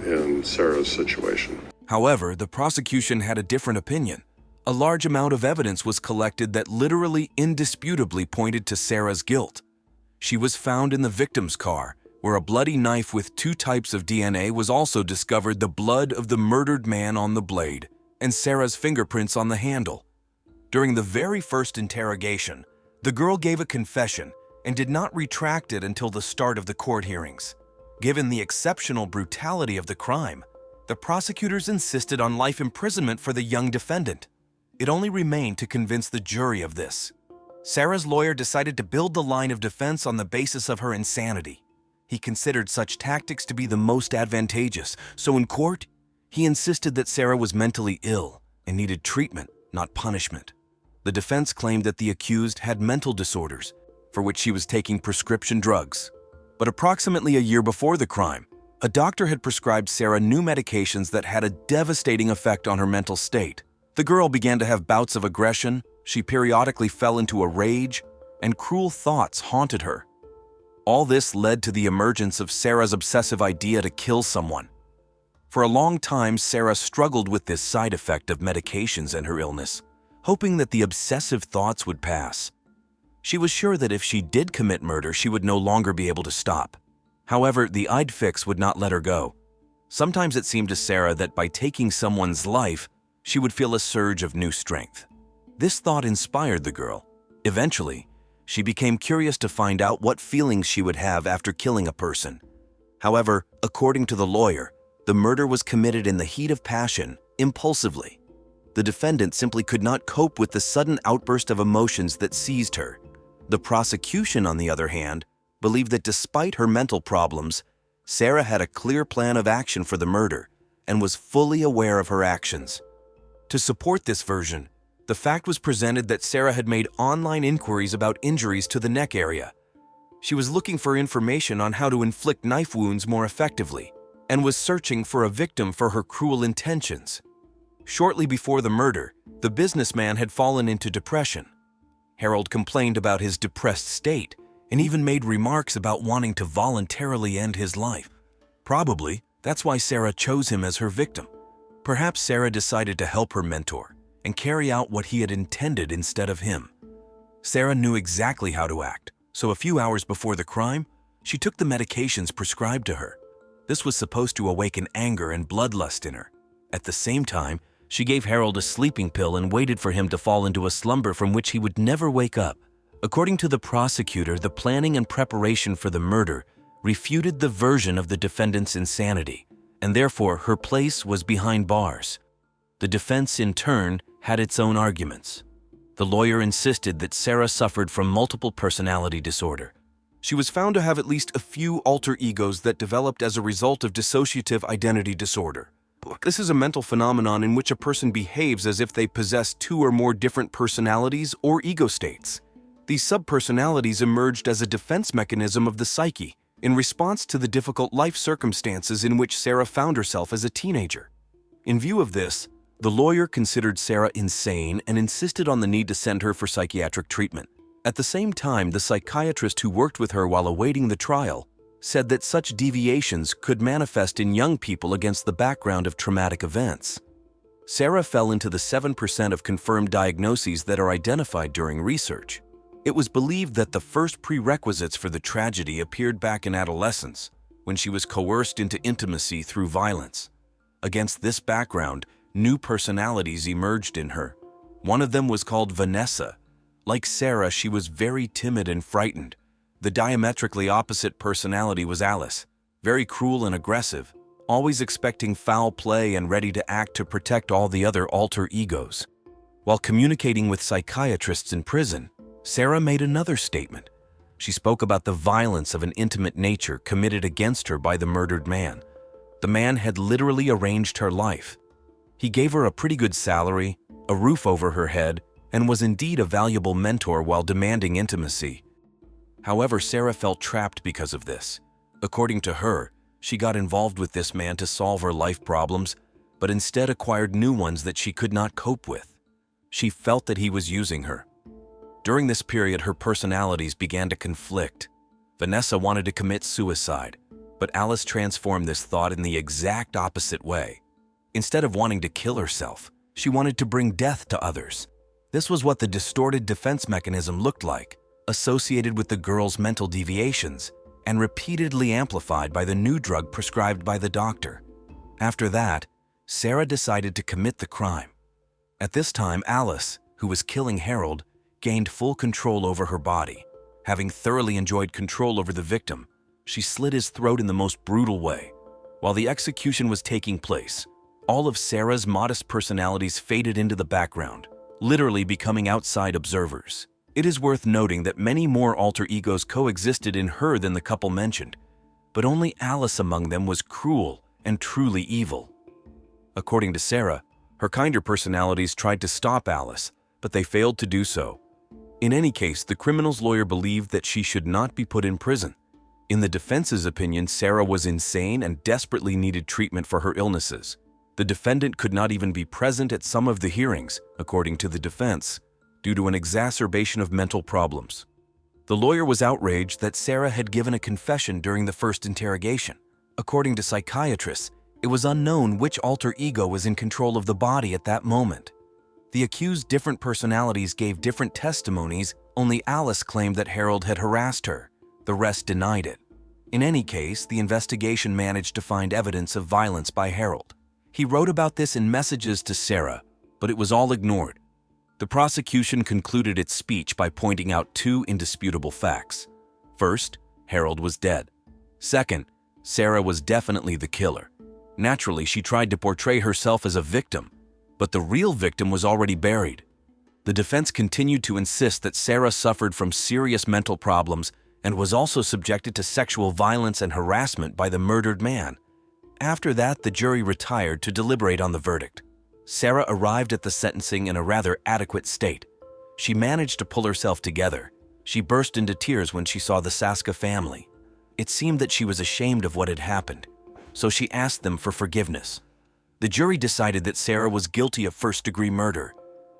in Sarah's situation. However, the prosecution had a different opinion. A large amount of evidence was collected that literally indisputably pointed to Sarah's guilt. She was found in the victim's car, where a bloody knife with 2 types of DNA was also discovered, the blood of the murdered man on the blade, and Sarah's fingerprints on the handle. During the very first interrogation, the girl gave a confession and did not retract it until the start of the court hearings. Given the exceptional brutality of the crime, the prosecutors insisted on life imprisonment for the young defendant. It only remained to convince the jury of this. Sarah's lawyer decided to build the line of defense on the basis of her insanity. He considered such tactics to be the most advantageous, so in court, he insisted that Sarah was mentally ill and needed treatment, not punishment. The defense claimed that the accused had mental disorders, for which she was taking prescription drugs. But approximately a year before the crime, a doctor had prescribed Sarah new medications that had a devastating effect on her mental state. The girl began to have bouts of aggression, she periodically fell into a rage, and cruel thoughts haunted her. All this led to the emergence of Sarah's obsessive idea to kill someone. For a long time, Sarah struggled with this side effect of medications and her illness, hoping that the obsessive thoughts would pass. She was sure that if she did commit murder, she would no longer be able to stop. However, the I'd fix would not let her go. Sometimes it seemed to Sarah that by taking someone's life, she would feel a surge of new strength. This thought inspired the girl. Eventually, she became curious to find out what feelings she would have after killing a person. However, according to the lawyer, the murder was committed in the heat of passion, impulsively. The defendant simply could not cope with the sudden outburst of emotions that seized her. The prosecution, on the other hand, believed that despite her mental problems, Sarah had a clear plan of action for the murder and was fully aware of her actions. To support this version, the fact was presented that Sarah had made online inquiries about injuries to the neck area. She was looking for information on how to inflict knife wounds more effectively and was searching for a victim for her cruel intentions. Shortly before the murder, the businessman had fallen into depression. Harold complained about his depressed state and even made remarks about wanting to voluntarily end his life. Probably, that's why Sarah chose him as her victim. Perhaps Sarah decided to help her mentor and carry out what he had intended instead of him. Sarah knew exactly how to act, so a few hours before the crime, she took the medications prescribed to her. This was supposed to awaken anger and bloodlust in her. At the same time, she gave Harold a sleeping pill and waited for him to fall into a slumber from which he would never wake up. According to the prosecutor, the planning and preparation for the murder refuted the version of the defendant's insanity, and therefore her place was behind bars. The defense, in turn, had its own arguments. The lawyer insisted that Sarah suffered from multiple personality disorder. She was found to have at least a few alter egos that developed as a result of dissociative identity disorder. This is a mental phenomenon in which a person behaves as if they possess 2 or more different personalities or ego states. These subpersonalities emerged as a defense mechanism of the psyche in response to the difficult life circumstances in which Sarah found herself as a teenager. In view of this, the lawyer considered Sarah insane and insisted on the need to send her for psychiatric treatment. At the same time, the psychiatrist who worked with her while awaiting the trial said that such deviations could manifest in young people against the background of traumatic events. Sarah fell into the 7% of confirmed diagnoses that are identified during research. It was believed that the first prerequisites for the tragedy appeared back in adolescence, when she was coerced into intimacy through violence. Against this background, new personalities emerged in her. One of them was called Vanessa. Like Sarah, she was very timid and frightened. The diametrically opposite personality was Alice, very cruel and aggressive, always expecting foul play and ready to act to protect all the other alter egos. While communicating with psychiatrists in prison, Sarah made another statement. She spoke about the violence of an intimate nature committed against her by the murdered man. The man had literally arranged her life. He gave her a pretty good salary, a roof over her head, and was indeed a valuable mentor while demanding intimacy. However, Sarah felt trapped because of this. According to her, she got involved with this man to solve her life problems, but instead acquired new ones that she could not cope with. She felt that he was using her. During this period, her personalities began to conflict. Vanessa wanted to commit suicide, but Alice transformed this thought in the exact opposite way. Instead of wanting to kill herself, she wanted to bring death to others. This was what the distorted defense mechanism looked like, associated with the girl's mental deviations and repeatedly amplified by the new drug prescribed by the doctor. After that, Sarah decided to commit the crime. At this time, Alice, who was killing Harold, gained full control over her body. Having thoroughly enjoyed control over the victim, she slit his throat in the most brutal way. While the execution was taking place, all of Sarah's modest personalities faded into the background, literally becoming outside observers. It is worth noting that many more alter egos coexisted in her than the couple mentioned, but only Alice among them was cruel and truly evil. According to Sarah, her kinder personalities tried to stop Alice, but they failed to do so. In any case, the criminal's lawyer believed that she should not be put in prison. In the defense's opinion, Sarah was insane and desperately needed treatment for her illnesses. The defendant could not even be present at some of the hearings, according to the defense, due to an exacerbation of mental problems. The lawyer was outraged that Sarah had given a confession during the first interrogation. According to psychiatrists, it was unknown which alter ego was in control of the body at that moment. The accused's different personalities gave different testimonies. Only Alice claimed that Harold had harassed her. The rest denied it. In any case, the investigation managed to find evidence of violence by Harold. He wrote about this in messages to Sarah, but it was all ignored. The prosecution concluded its speech by pointing out two indisputable facts. First, Harold was dead. Second, Sarah was definitely the killer. Naturally, she tried to portray herself as a victim, but the real victim was already buried. The defense continued to insist that Sarah suffered from serious mental problems and was also subjected to sexual violence and harassment by the murdered man. After that, the jury retired to deliberate on the verdict. Sarah arrived at the sentencing in a rather adequate state. She managed to pull herself together. She burst into tears when she saw the Saska family. It seemed that she was ashamed of what had happened, so she asked them for forgiveness. The jury decided that Sarah was guilty of first-degree murder.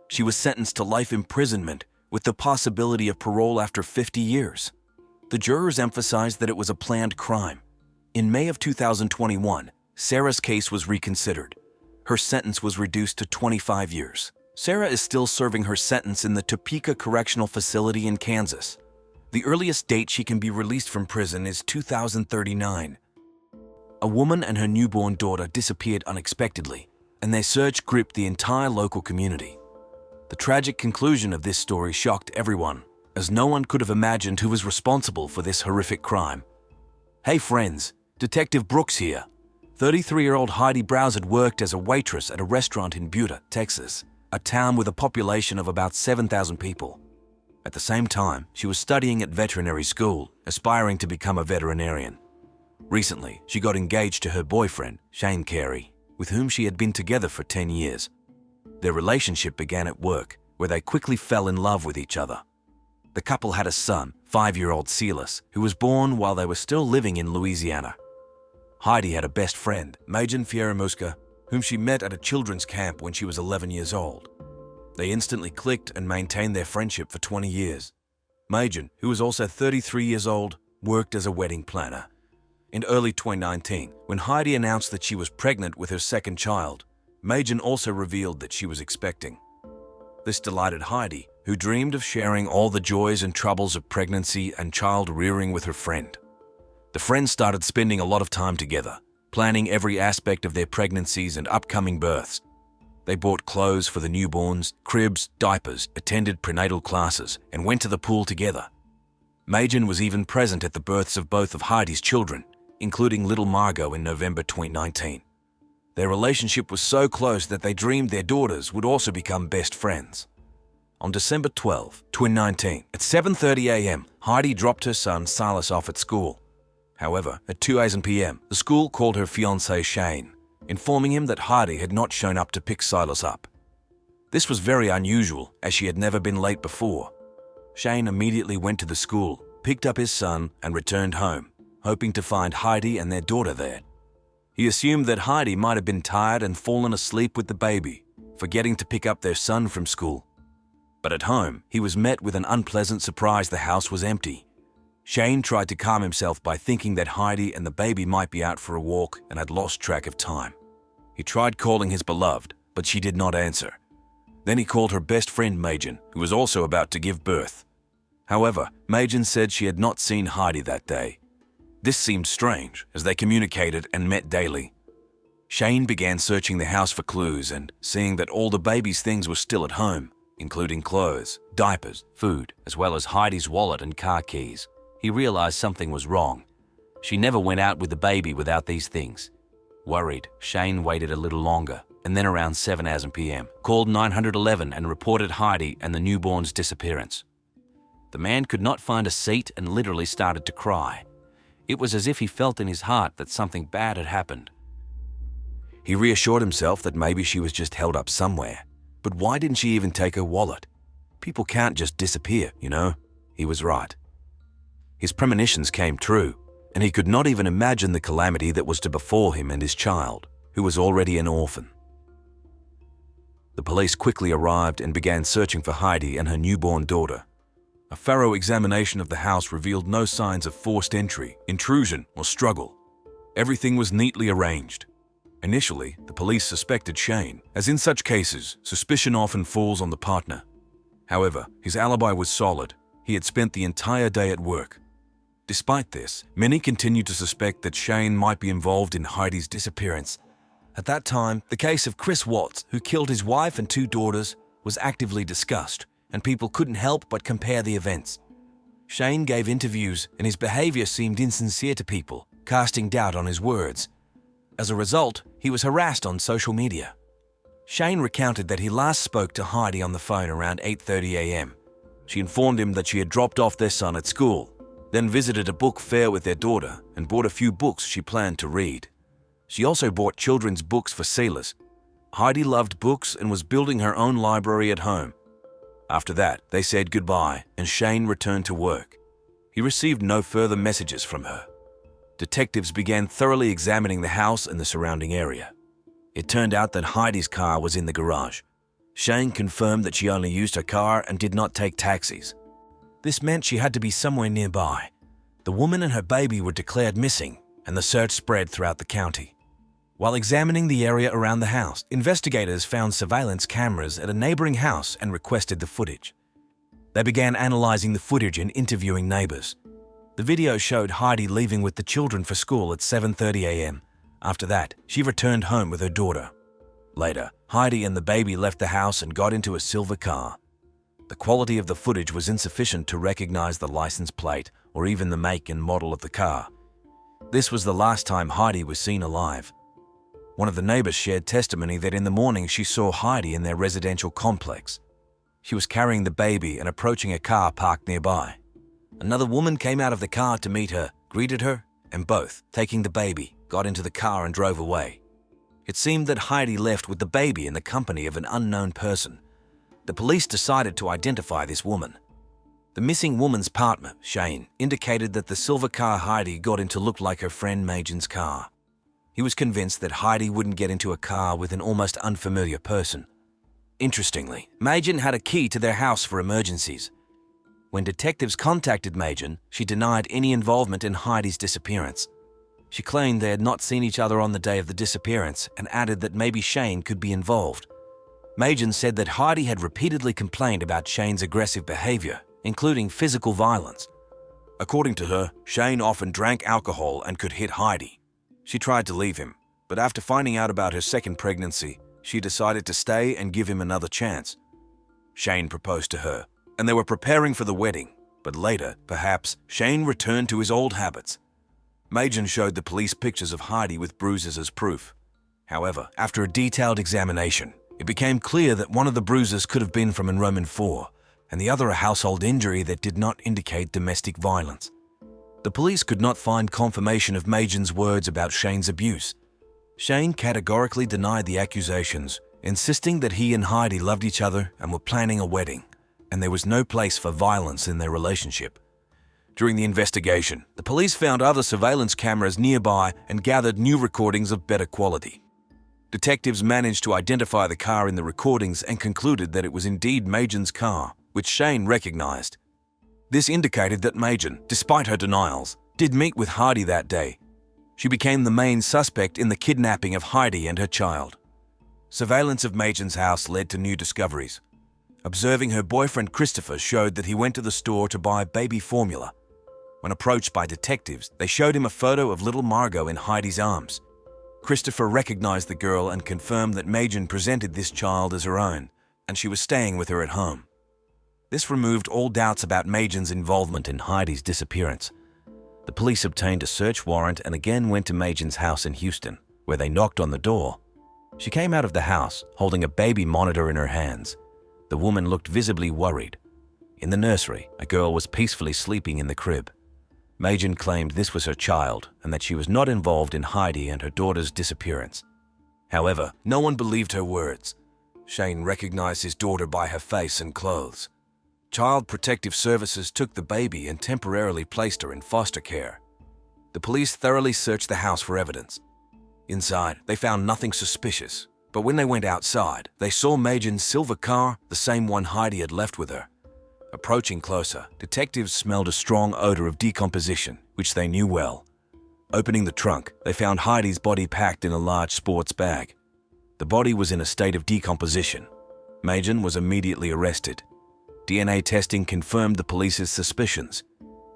She was sentenced to life imprisonment with the possibility of parole after 50 years. The jurors emphasized that it was a planned crime. In May of 2021, Sarah's case was reconsidered. Her sentence was reduced to 25 years. Sarah is still serving her sentence in the Topeka Correctional Facility in Kansas. The earliest date she can be released from prison is 2039. A woman and her newborn daughter disappeared unexpectedly, and their search gripped the entire local community. The tragic conclusion of this story shocked everyone, as no one could have imagined who was responsible for this horrific crime. Hey friends, Detective Brooks here. 33-year-old Heidi Browse had worked as a waitress at a restaurant in Butte, Texas, a town with a population of about 7,000 people. At the same time, she was studying at veterinary school, aspiring to become a veterinarian. Recently, she got engaged to her boyfriend, Shane Carey, with whom she had been together for 10 years. Their relationship began at work, where they quickly fell in love with each other. The couple had a son, 5-year-old Silas, who was born while they were still living in Louisiana. Heidi had a best friend, Majan Fieramuska, whom she met at a children's camp when she was 11 years old. They instantly clicked and maintained their friendship for 20 years. Majan, who was also 33 years old, worked as a wedding planner. In early 2019, when Heidi announced that she was pregnant with her second child, Majan also revealed that she was expecting. This delighted Heidi, who dreamed of sharing all the joys and troubles of pregnancy and child rearing with her friend. The friends started spending a lot of time together, planning every aspect of their pregnancies and upcoming births. They bought clothes for the newborns, cribs, diapers, attended prenatal classes, and went to the pool together. Majan was even present at the births of both of Heidi's children, including little Margot in November 2019. Their relationship was so close that they dreamed their daughters would also become best friends. On December 12, 2019, at 7:30 a.m., Heidi dropped her son Silas off at school. However, at 2 p.m., the school called her fiancé Shane, informing him that Heidi had not shown up to pick Silas up. This was very unusual, as she had never been late before. Shane immediately went to the school, picked up his son, and returned home, hoping to find Heidi and their daughter there. He assumed that Heidi might have been tired and fallen asleep with the baby, forgetting to pick up their son from school. But at home, he was met with an unpleasant surprise: the house was empty. Shane tried to calm himself by thinking that Heidi and the baby might be out for a walk and had lost track of time. He tried calling his beloved, but she did not answer. Then he called her best friend Majan, who was also about to give birth. However, Majan said she had not seen Heidi that day. This seemed strange, as they communicated and met daily. Shane began searching the house for clues and, seeing that all the baby's things were still at home, including clothes, diapers, food, as well as Heidi's wallet and car keys, he realized something was wrong. She never went out with the baby without these things. Worried, Shane waited a little longer, and then around 7 p.m. called 911 and reported Heidi and the newborn's disappearance. The man could not find a seat and literally started to cry. It was as if he felt in his heart that something bad had happened. He reassured himself that maybe she was just held up somewhere. But why didn't she even take her wallet? People can't just disappear, you know? He was right. His premonitions came true, and he could not even imagine the calamity that was to befall him and his child, who was already an orphan. The police quickly arrived and began searching for Heidi and her newborn daughter. A thorough examination of the house revealed no signs of forced entry, intrusion, or struggle. Everything was neatly arranged. Initially, the police suspected Shane, as in such cases, suspicion often falls on the partner. However, his alibi was solid. He had spent the entire day at work. Despite this, many continued to suspect that Shane might be involved in Heidi's disappearance. At that time, the case of Chris Watts, who killed his wife and 2 daughters, was actively discussed, and people couldn't help but compare the events. Shane gave interviews, and his behavior seemed insincere to people, casting doubt on his words. As a result, he was harassed on social media. Shane recounted that he last spoke to Heidi on the phone around 8:30 a.m. She informed him that she had dropped off their son at school, then visited a book fair with their daughter and bought a few books she planned to read. She also bought children's books for sailors. Heidi loved books and was building her own library at home. After that, they said goodbye and Shane returned to work. He received no further messages from her. Detectives began thoroughly examining the house and the surrounding area. It turned out that Heidi's car was in the garage. Shane confirmed that she only used her car and did not take taxis. This meant she had to be somewhere nearby. The woman and her baby were declared missing, and the search spread throughout the county. While examining the area around the house, investigators found surveillance cameras at a neighboring house and requested the footage. They began analyzing the footage and interviewing neighbors. The video showed Heidi leaving with the children for school at 7:30 a.m. After that, she returned home with her daughter. Later, Heidi and the baby left the house and got into a silver car. The quality of the footage was insufficient to recognize the license plate or even the make and model of the car. This was the last time Heidi was seen alive. One of the neighbors shared testimony that in the morning she saw Heidi in their residential complex. She was carrying the baby and approaching a car parked nearby. Another woman came out of the car to meet her, greeted her, and both, taking the baby, got into the car and drove away. It seemed that Heidi left with the baby in the company of an unknown person. The police decided to identify this woman. The missing woman's partner, Shane, indicated that the silver car Heidi got into looked like her friend Majan's car. He was convinced that Heidi wouldn't get into a car with an almost unfamiliar person. Interestingly, Majan had a key to their house for emergencies. When detectives contacted Majan, she denied any involvement in Heidi's disappearance. She claimed they had not seen each other on the day of the disappearance and added that maybe Shane could be involved. Majan said that Heidi had repeatedly complained about Shane's aggressive behavior, including physical violence. According to her, Shane often drank alcohol and could hit Heidi. She tried to leave him, but after finding out about her second pregnancy, she decided to stay and give him another chance. Shane proposed to her, and they were preparing for the wedding, but later, perhaps, Shane returned to his old habits. Majan showed the police pictures of Heidi with bruises as proof. However, after a detailed examination, it became clear that one of the bruises could have been from enrollment 4, and the other a household injury that did not indicate domestic violence. The police could not find confirmation of Majan's words about Shane's abuse. Shane categorically denied the accusations, insisting that he and Heidi loved each other and were planning a wedding, and there was no place for violence in their relationship. During the investigation, the police found other surveillance cameras nearby and gathered new recordings of better quality. Detectives managed to identify the car in the recordings and concluded that it was indeed Majan's car, which Shane recognized. This indicated that Majan, despite her denials, did meet with Heidi that day. She became the main suspect in the kidnapping of Heidi and her child. Surveillance of Magen's house led to new discoveries. Observing her boyfriend Christopher showed that he went to the store to buy baby formula. When approached by detectives, they showed him a photo of little Margot in Heidi's arms. Christopher recognized the girl and confirmed that Magen presented this child as her own, and she was staying with her at home. This removed all doubts about Magen's involvement in Heidi's disappearance. The police obtained a search warrant and again went to Magen's house in Houston, where they knocked on the door. She came out of the house, holding a baby monitor in her hands. The woman looked visibly worried. In the nursery, a girl was peacefully sleeping in the crib. Magen claimed this was her child and that she was not involved in Heidi and her daughter's disappearance. However, no one believed her words. Shane recognized his daughter by her face and clothes. Child Protective Services took the baby and temporarily placed her in foster care. The police thoroughly searched the house for evidence. Inside, they found nothing suspicious, but when they went outside, they saw Magen's silver car, the same one Heidi had left with her. Approaching closer, detectives smelled a strong odor of decomposition, which they knew well. Opening the trunk, they found Heidi's body packed in a large sports bag. The body was in a state of decomposition. Magen was immediately arrested. DNA testing confirmed the police's suspicions.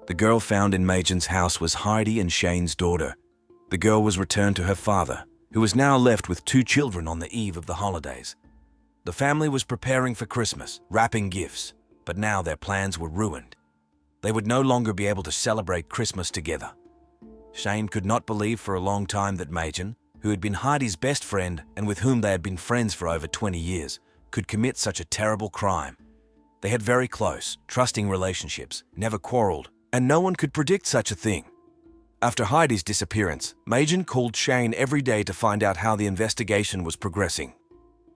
The girl found in Magen's house was Heidi and Shane's daughter. The girl was returned to her father, who was now left with 2 children on the eve of the holidays. The family was preparing for Christmas, wrapping gifts, but now their plans were ruined. They would no longer be able to celebrate Christmas together. Shane could not believe for a long time that Magen, who had been Heidi's best friend and with whom they had been friends for over 20 years, could commit such a terrible crime. They had very close, trusting relationships, never quarreled, and no one could predict such a thing. After Heidi's disappearance, Magen called Shane every day to find out how the investigation was progressing.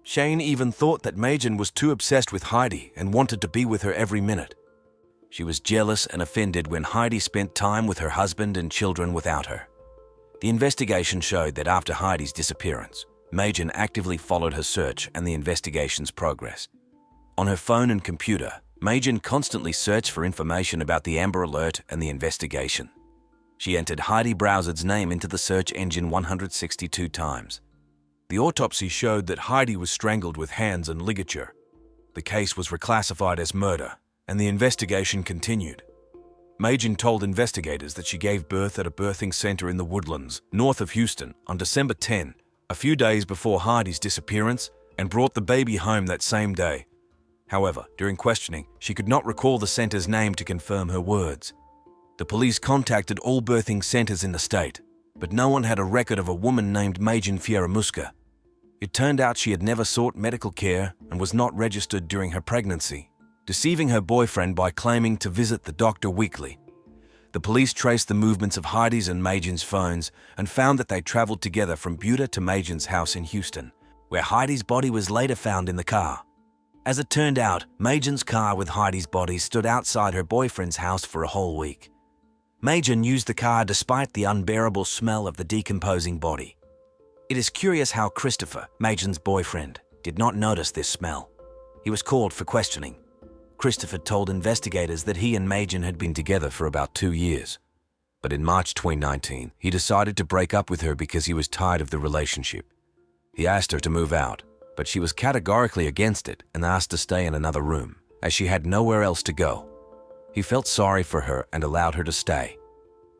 Shane even thought that Magen was too obsessed with Heidi and wanted to be with her every minute. She was jealous and offended when Heidi spent time with her husband and children without her. The investigation showed that after Heidi's disappearance, Magen actively followed her search and the investigation's progress. On her phone and computer, Magen constantly searched for information about the Amber Alert and the investigation. She entered Heidi Browsard's name into the search engine 162 times. The autopsy showed that Heidi was strangled with hands and ligature. The case was reclassified as murder, and the investigation continued. Magen told investigators that she gave birth at a birthing center in the Woodlands, north of Houston, on December 10, a few days before Heidi's disappearance, and brought the baby home that same day. However, during questioning, she could not recall the center's name to confirm her words. The police contacted all birthing centers in the state, but no one had a record of a woman named Magen Fieramusca. It turned out she had never sought medical care and was not registered during her pregnancy, deceiving her boyfriend by claiming to visit the doctor weekly. The police traced the movements of Heidi's and Magen's phones and found that they traveled together from Buda to Magen's house in Houston, where Heidi's body was later found in the car. As it turned out, Magen's car with Heidi's body stood outside her boyfriend's house for a whole week. Magen used the car despite the unbearable smell of the decomposing body. It is curious how Christopher, Magen's boyfriend, did not notice this smell. He was called for questioning. Christopher told investigators that he and Magen had been together for about 2 years. But in March 2019, he decided to break up with her because he was tired of the relationship. He asked her to move out, but she was categorically against it and asked to stay in another room, as she had nowhere else to go. He felt sorry for her and allowed her to stay.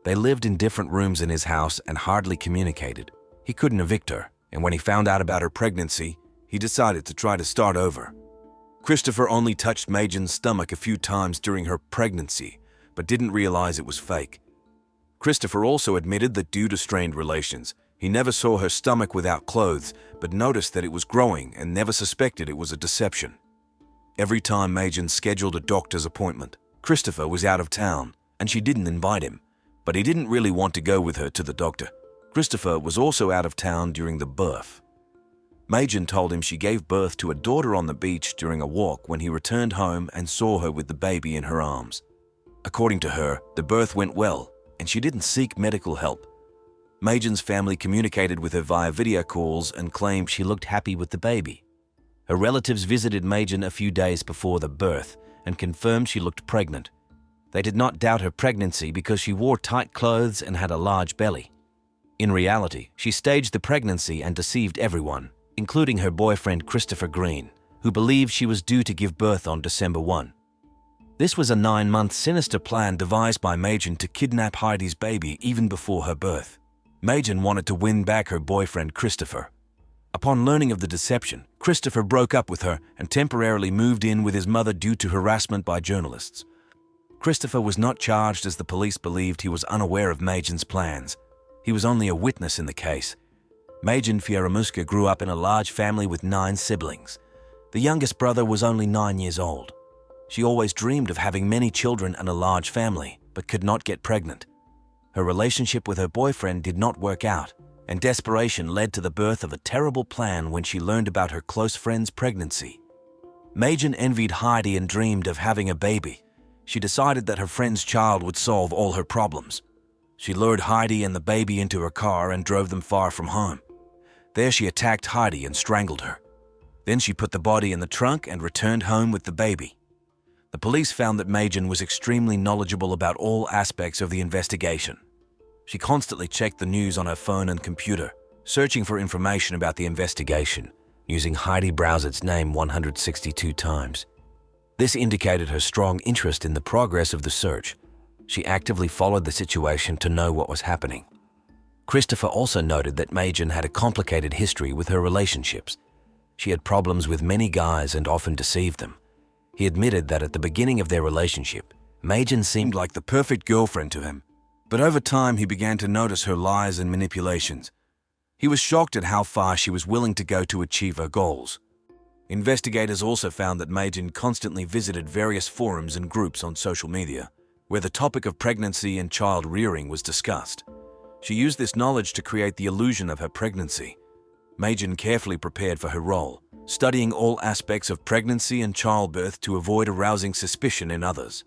They lived in different rooms in his house and hardly communicated. He couldn't evict her, and when he found out about her pregnancy, he decided to try to start over. Christopher only touched Magen's stomach a few times during her pregnancy, but didn't realize it was fake. Christopher also admitted that due to strained relations, he never saw her stomach without clothes, but noticed that it was growing and never suspected it was a deception. Every time Magen scheduled a doctor's appointment, Christopher was out of town, and she didn't invite him, but he didn't really want to go with her to the doctor. Christopher was also out of town during the birth. Magen told him she gave birth to a daughter on the beach during a walk when he returned home and saw her with the baby in her arms. According to her, the birth went well, and she didn't seek medical help. Magen's family communicated with her via video calls and claimed she looked happy with the baby. Her relatives visited Magen a few days before the birth and confirmed she looked pregnant. They did not doubt her pregnancy because she wore tight clothes and had a large belly. In reality, she staged the pregnancy and deceived everyone, including her boyfriend Christopher Green, who believed she was due to give birth on December 1. This was a 9-month sinister plan devised by Magen to kidnap Heidi's baby even before her birth. Magen wanted to win back her boyfriend Christopher. Upon learning of the deception, Christopher broke up with her and temporarily moved in with his mother due to harassment by journalists. Christopher was not charged as the police believed he was unaware of Magen's plans. He was only a witness in the case. Magen Fieramusca grew up in a large family with 9 siblings. The youngest brother was only 9 years old. She always dreamed of having many children and a large family, but could not get pregnant. Her relationship with her boyfriend did not work out, and desperation led to the birth of a terrible plan when she learned about her close friend's pregnancy. Magen envied Heidi and dreamed of having a baby. She decided that her friend's child would solve all her problems. She lured Heidi and the baby into her car and drove them far from home. There she attacked Heidi and strangled her. Then she put the body in the trunk and returned home with the baby. The police found that Magen was extremely knowledgeable about all aspects of the investigation. She constantly checked the news on her phone and computer, searching for information about the investigation, using Heidi Browser's name 162 times. This indicated her strong interest in the progress of the search. She actively followed the situation to know what was happening. Christopher also noted that Magen had a complicated history with her relationships. She had problems with many guys and often deceived them. He admitted that at the beginning of their relationship, Magen seemed like the perfect girlfriend to him, but over time he began to notice her lies and manipulations. He was shocked at how far she was willing to go to achieve her goals. Investigators also found that Magen constantly visited various forums and groups on social media, where the topic of pregnancy and child rearing was discussed. She used this knowledge to create the illusion of her pregnancy. Magen carefully prepared for her role, studying all aspects of pregnancy and childbirth to avoid arousing suspicion in others.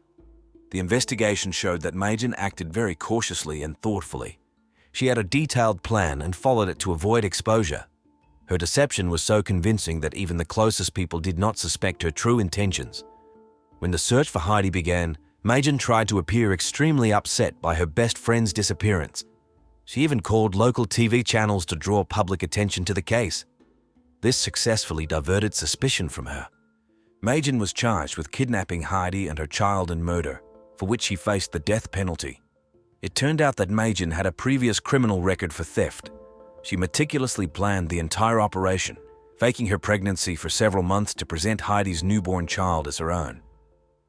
The investigation showed that Magen acted very cautiously and thoughtfully. She had a detailed plan and followed it to avoid exposure. Her deception was so convincing that even the closest people did not suspect her true intentions. When the search for Heidi began, Magen tried to appear extremely upset by her best friend's disappearance. She even called local TV channels to draw public attention to the case. This successfully diverted suspicion from her. Magen was charged with kidnapping Heidi and her child and murder, for which she faced the death penalty. It turned out that Magen had a previous criminal record for theft. She meticulously planned the entire operation, faking her pregnancy for several months to present Heidi's newborn child as her own.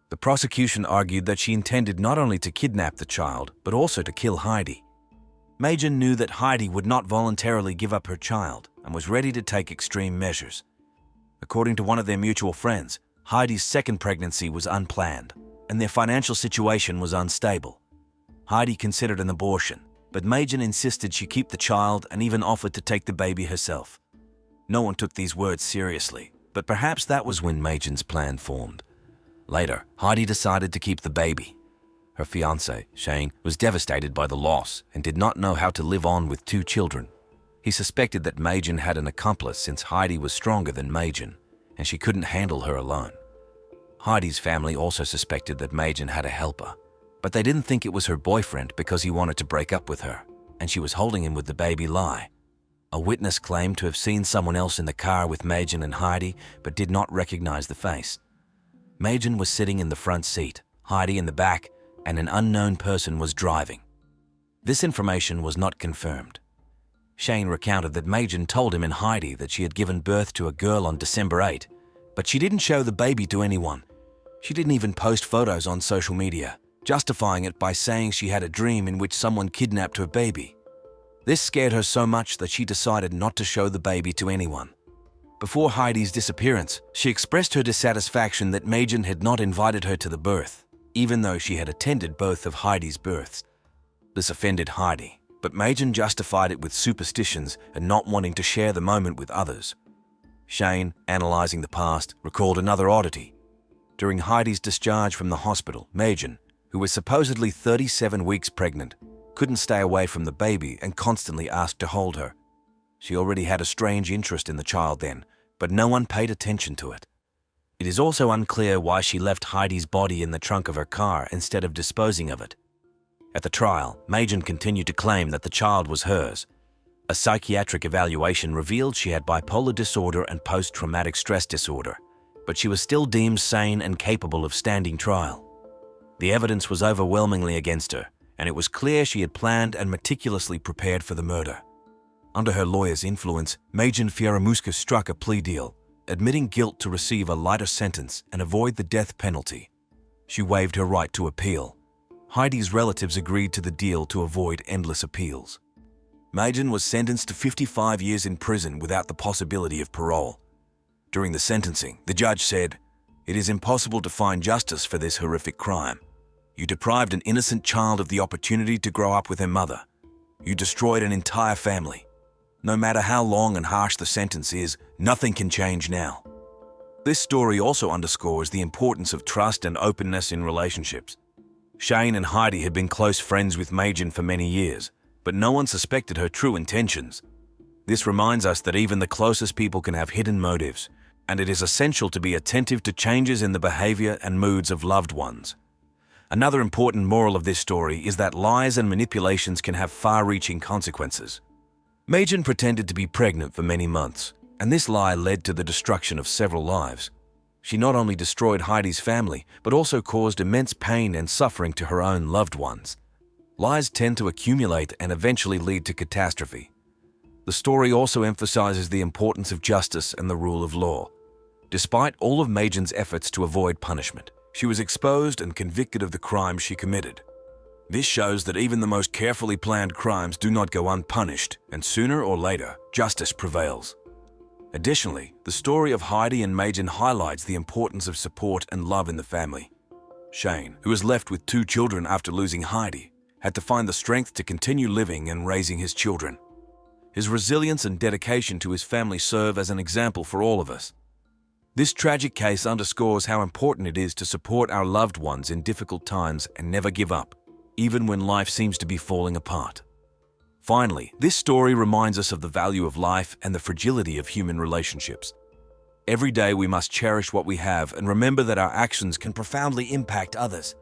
The prosecution argued that she intended not only to kidnap the child, but also to kill Heidi. Magen knew that Heidi would not voluntarily give up her child and was ready to take extreme measures. According to one of their mutual friends, Heidi's second pregnancy was unplanned, and their financial situation was unstable. Heidi considered an abortion, but Magen insisted she keep the child and even offered to take the baby herself. No one took these words seriously, but perhaps that was when Magen's plan formed. Later, Heidi decided to keep the baby. Her fiancé, Shane, was devastated by the loss and did not know how to live on with 2 children. He suspected that Magen had an accomplice since Heidi was stronger than Magen, and she couldn't handle her alone. Heidi's family also suspected that Magen had a helper, but they didn't think it was her boyfriend because he wanted to break up with her, and she was holding him with the baby lie. A witness claimed to have seen someone else in the car with Magen and Heidi, but did not recognize the face. Magen was sitting in the front seat, Heidi in the back, and an unknown person was driving. This information was not confirmed. Shane recounted that Magen told him and Heidi that she had given birth to a girl on December 8, but she didn't show the baby to anyone. She didn't even post photos on social media, justifying it by saying she had a dream in which someone kidnapped her baby. This scared her so much that she decided not to show the baby to anyone. Before Heidi's disappearance, she expressed her dissatisfaction that Magen had not invited her to the birth, even though she had attended both of Heidi's births. This offended Heidi, but Magen justified it with superstitions and not wanting to share the moment with others. Shane, analyzing the past, recalled another oddity. During Heidi's discharge from the hospital, Magen, who was supposedly 37 weeks pregnant, couldn't stay away from the baby and constantly asked to hold her. She already had a strange interest in the child then, but no one paid attention to it. It is also unclear why she left Heidi's body in the trunk of her car instead of disposing of it. At the trial, Magen continued to claim that the child was hers, A psychiatric evaluation revealed she had bipolar disorder and post-traumatic stress disorder, but she was still deemed sane and capable of standing trial. The evidence was overwhelmingly against her, and it was clear she had planned and meticulously prepared for the murder. Under her lawyer's influence, Majan Fieramusca struck a plea deal, admitting guilt to receive a lighter sentence and avoid the death penalty. She waived her right to appeal. Heidi's relatives agreed to the deal to avoid endless appeals. Majan was sentenced to 55 years in prison without the possibility of parole. During the sentencing, the judge said, "It is impossible to find justice for this horrific crime. You deprived an innocent child of the opportunity to grow up with her mother. You destroyed an entire family. No matter how long and harsh the sentence is, nothing can change now." This story also underscores the importance of trust and openness in relationships. Shane and Heidi had been close friends with Majan for many years, but no one suspected her true intentions. This reminds us that even the closest people can have hidden motives, and it is essential to be attentive to changes in the behavior and moods of loved ones. Another important moral of this story is that lies and manipulations can have far-reaching consequences. Majan pretended to be pregnant for many months, and this lie led to the destruction of several lives. She not only destroyed Heidi's family, but also caused immense pain and suffering to her own loved ones. Lies tend to accumulate and eventually lead to catastrophe. The story also emphasizes the importance of justice and the rule of law. Despite all of Majan's efforts to avoid punishment, she was exposed and convicted of the crime she committed. This shows that even the most carefully planned crimes do not go unpunished, and sooner or later, justice prevails. Additionally, the story of Heidi and Majan highlights the importance of support and love in the family. Shane, who was left with 2 children after losing Heidi, had to find the strength to continue living and raising his children. His resilience and dedication to his family serve as an example for all of us. This tragic case underscores how important it is to support our loved ones in difficult times and never give up, even when life seems to be falling apart. Finally, this story reminds us of the value of life and the fragility of human relationships. Every day we must cherish what we have and remember that our actions can profoundly impact others.